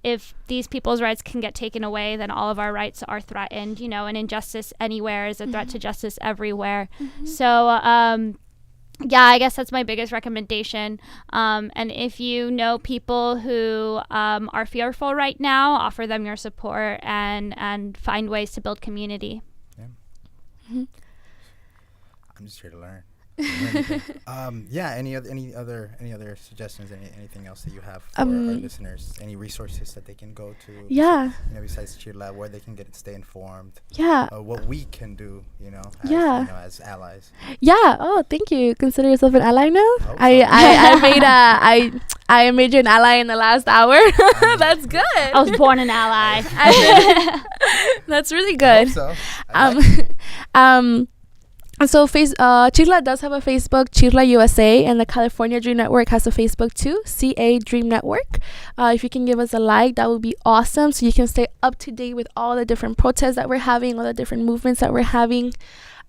if these people's rights can get taken away, then all of our rights are threatened, and injustice anywhere is a threat to justice everywhere. So, I guess that's my biggest recommendation. And if you know people who are fearful right now, offer them your support and find ways to build community. Yeah. I'm just here to learn. Yeah. Any other suggestions? Anything else that you have for our listeners? Any resources that they can go to? Yeah. Besides Chirla, where they can stay informed. Yeah. What we can do. As allies. Yeah. Oh, thank you. Consider yourself an ally now. Hope so. I made you an ally in the last hour. That's good. I was born an ally. That's really good. Hope so. So Chirla does have a Facebook, Chirla USA, and the California Dream Network has a Facebook too, CA Dream Network. If you can give us a like, that would be awesome, so you can stay up to date with all the different protests that we're having, all the different movements that we're having.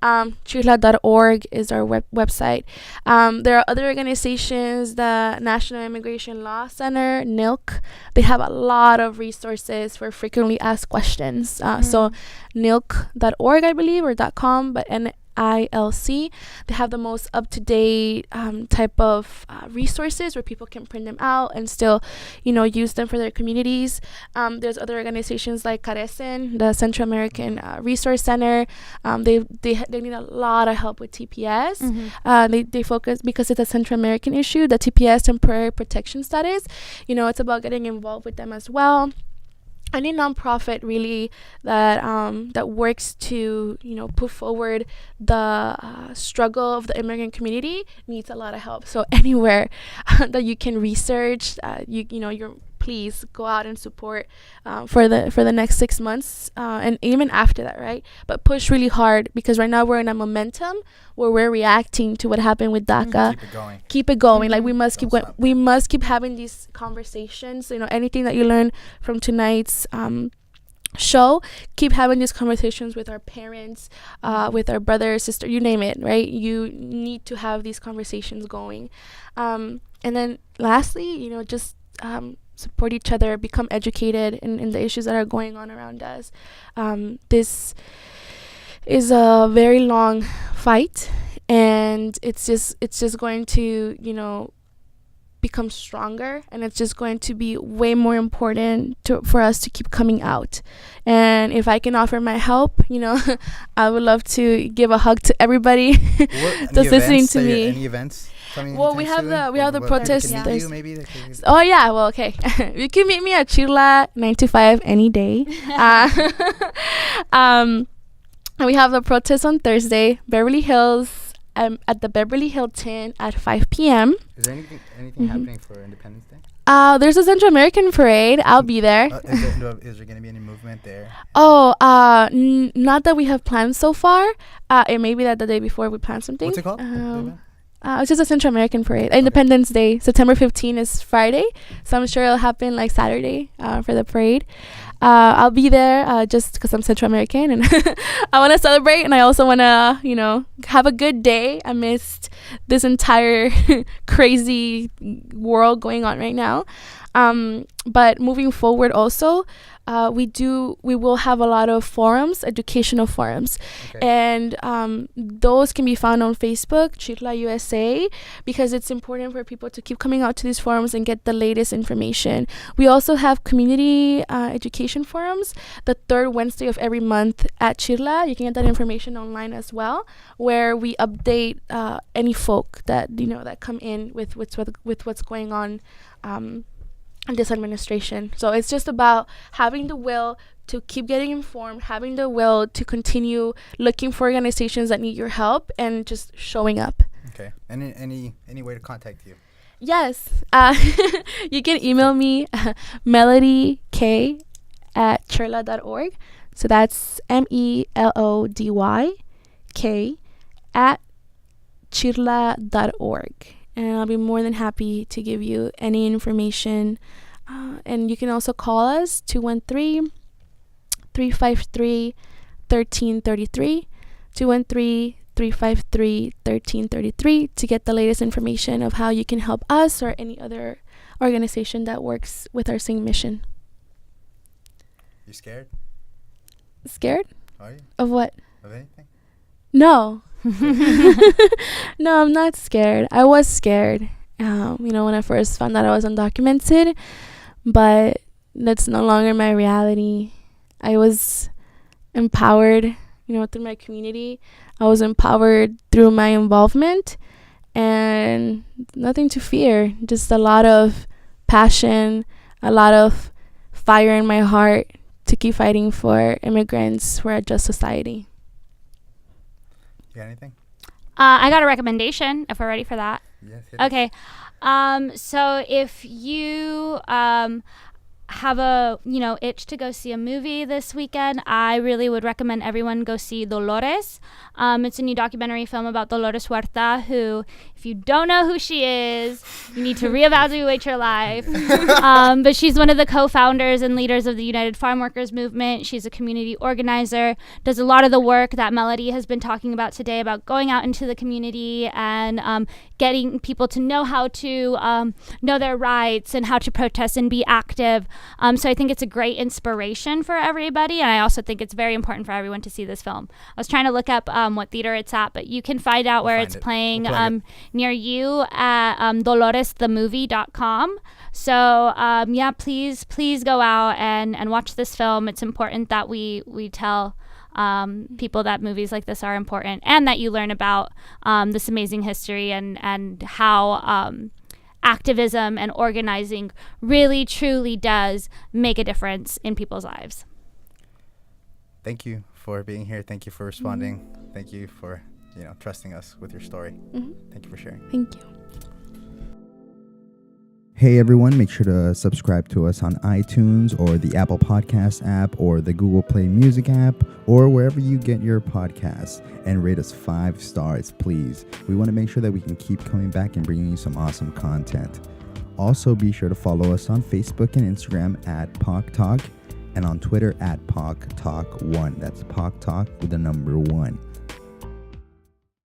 Chirla.org is our website. There are other organizations, the National Immigration Law Center, NILC. They have a lot of resources for frequently asked questions. So NILC.org, I believe, or .com, but NILC. They have the most up-to-date type of resources where people can print them out and still, use them for their communities. There's other organizations like Carecen, the Central American Resource Center. They need a lot of help with TPS. They focus, because it's a Central American issue, the TPS, temporary protection status. It's about getting involved with them as well. Any nonprofit really that works to put forward the struggle of the immigrant community needs a lot of help. So anywhere that you can research, please go out and support for the next 6 months and even after that, right? But push really hard, because right now we're in a momentum where we're reacting to what happened with DACA. Keep it going. Like we must keep going. We must keep having these conversations. Anything that you learn from tonight's show, keep having these conversations with our parents, with our brother, sister, you name it, right? You need to have these conversations going. And then lastly, just support each other, become educated in the issues that are going on around us. This is a very long fight, and it's just going to become stronger, and it's just going to be way more important for us to keep coming out. And if I can offer my help, I would love to give a hug to everybody that's listening to me. Any events? Well, we have the protest. Maybe. Oh yeah, well, okay. You can meet me at Chirla 9 to 5 any day. And we have the protest on Thursday, Beverly Hills, at the Beverly Hilton at 5 p.m. Is there anything happening for Independence Day? There's a Central American parade. I'll be there. Is there going to be any movement there? Oh, not that we have planned so far. It may be that the day before we plan something. What's it called? It's just a Central American parade. Independence Day, September 15 is Friday, so I'm sure it'll happen like Saturday for the parade. I'll be there just because I'm Central American and I want to celebrate, and I also want to, have a good day amidst this entire crazy world going on right now. But moving forward also, we will have a lot of forums, educational forums. Okay. And those can be found on Facebook, Chirla USA, because it's important for people to keep coming out to these forums and get the latest information. We also have community education forums the third Wednesday of every month at Chirla. You can get that information online as well, where we update any folk that that come in with what's going on this administration. So it's just about having the will to keep getting informed, having the will to continue looking for organizations that need your help, and just showing up. Okay. And any way to contact you? Yes. You can email me Melodyk at chirla.org. So that's MELODYK at chirla.org. And I'll be more than happy to give you any information. And you can also call us 213-353-1333, 213-353-1333 to get the latest information of how you can help us or any other organization that works with our same mission. You scared? Scared? Are you? Of what? Of anything? No. No, I'm not scared. I was scared, when I first found out I was undocumented, but that's no longer my reality. I was empowered through my community. I was empowered through my involvement, and nothing to fear, just a lot of passion, a lot of fire in my heart to keep fighting for immigrants for a just society. You got anything? I got a recommendation, if we're ready for that. Yes. Okay. So if you have a itch to go see a movie this weekend, I really would recommend everyone go see Dolores. It's a new documentary film about Dolores Huerta, who, if you don't know who she is, you need to reevaluate your life. But she's one of the co-founders and leaders of the United Farm Workers Movement. She's a community organizer, does a lot of the work that Melody has been talking about today, about going out into the community and getting people to know how to know their rights and how to protest and be active. So I think it's a great inspiration for everybody, and I also think it's very important for everyone to see this film. I was trying to look up what theater it's at, but you can find out where it's playing near you at doloresthemovie.com. So please go out and watch this film. It's important that we tell people that movies like this are important, and that you learn about this amazing history and how activism and organizing really truly does make a difference in people's lives. Thank you for being here. Thank you for responding. Thank you for trusting us with your story. Thank you for sharing. Thank you. Hey everyone, make sure to subscribe to us on iTunes or the Apple Podcast app or the Google Play Music app or wherever you get your podcasts, and rate us 5 stars, please. We want to make sure that we can keep coming back and bringing you some awesome content. Also, be sure to follow us on Facebook and Instagram at POC Talk, and on Twitter at POC Talk 1. That's POC Talk with the number 1.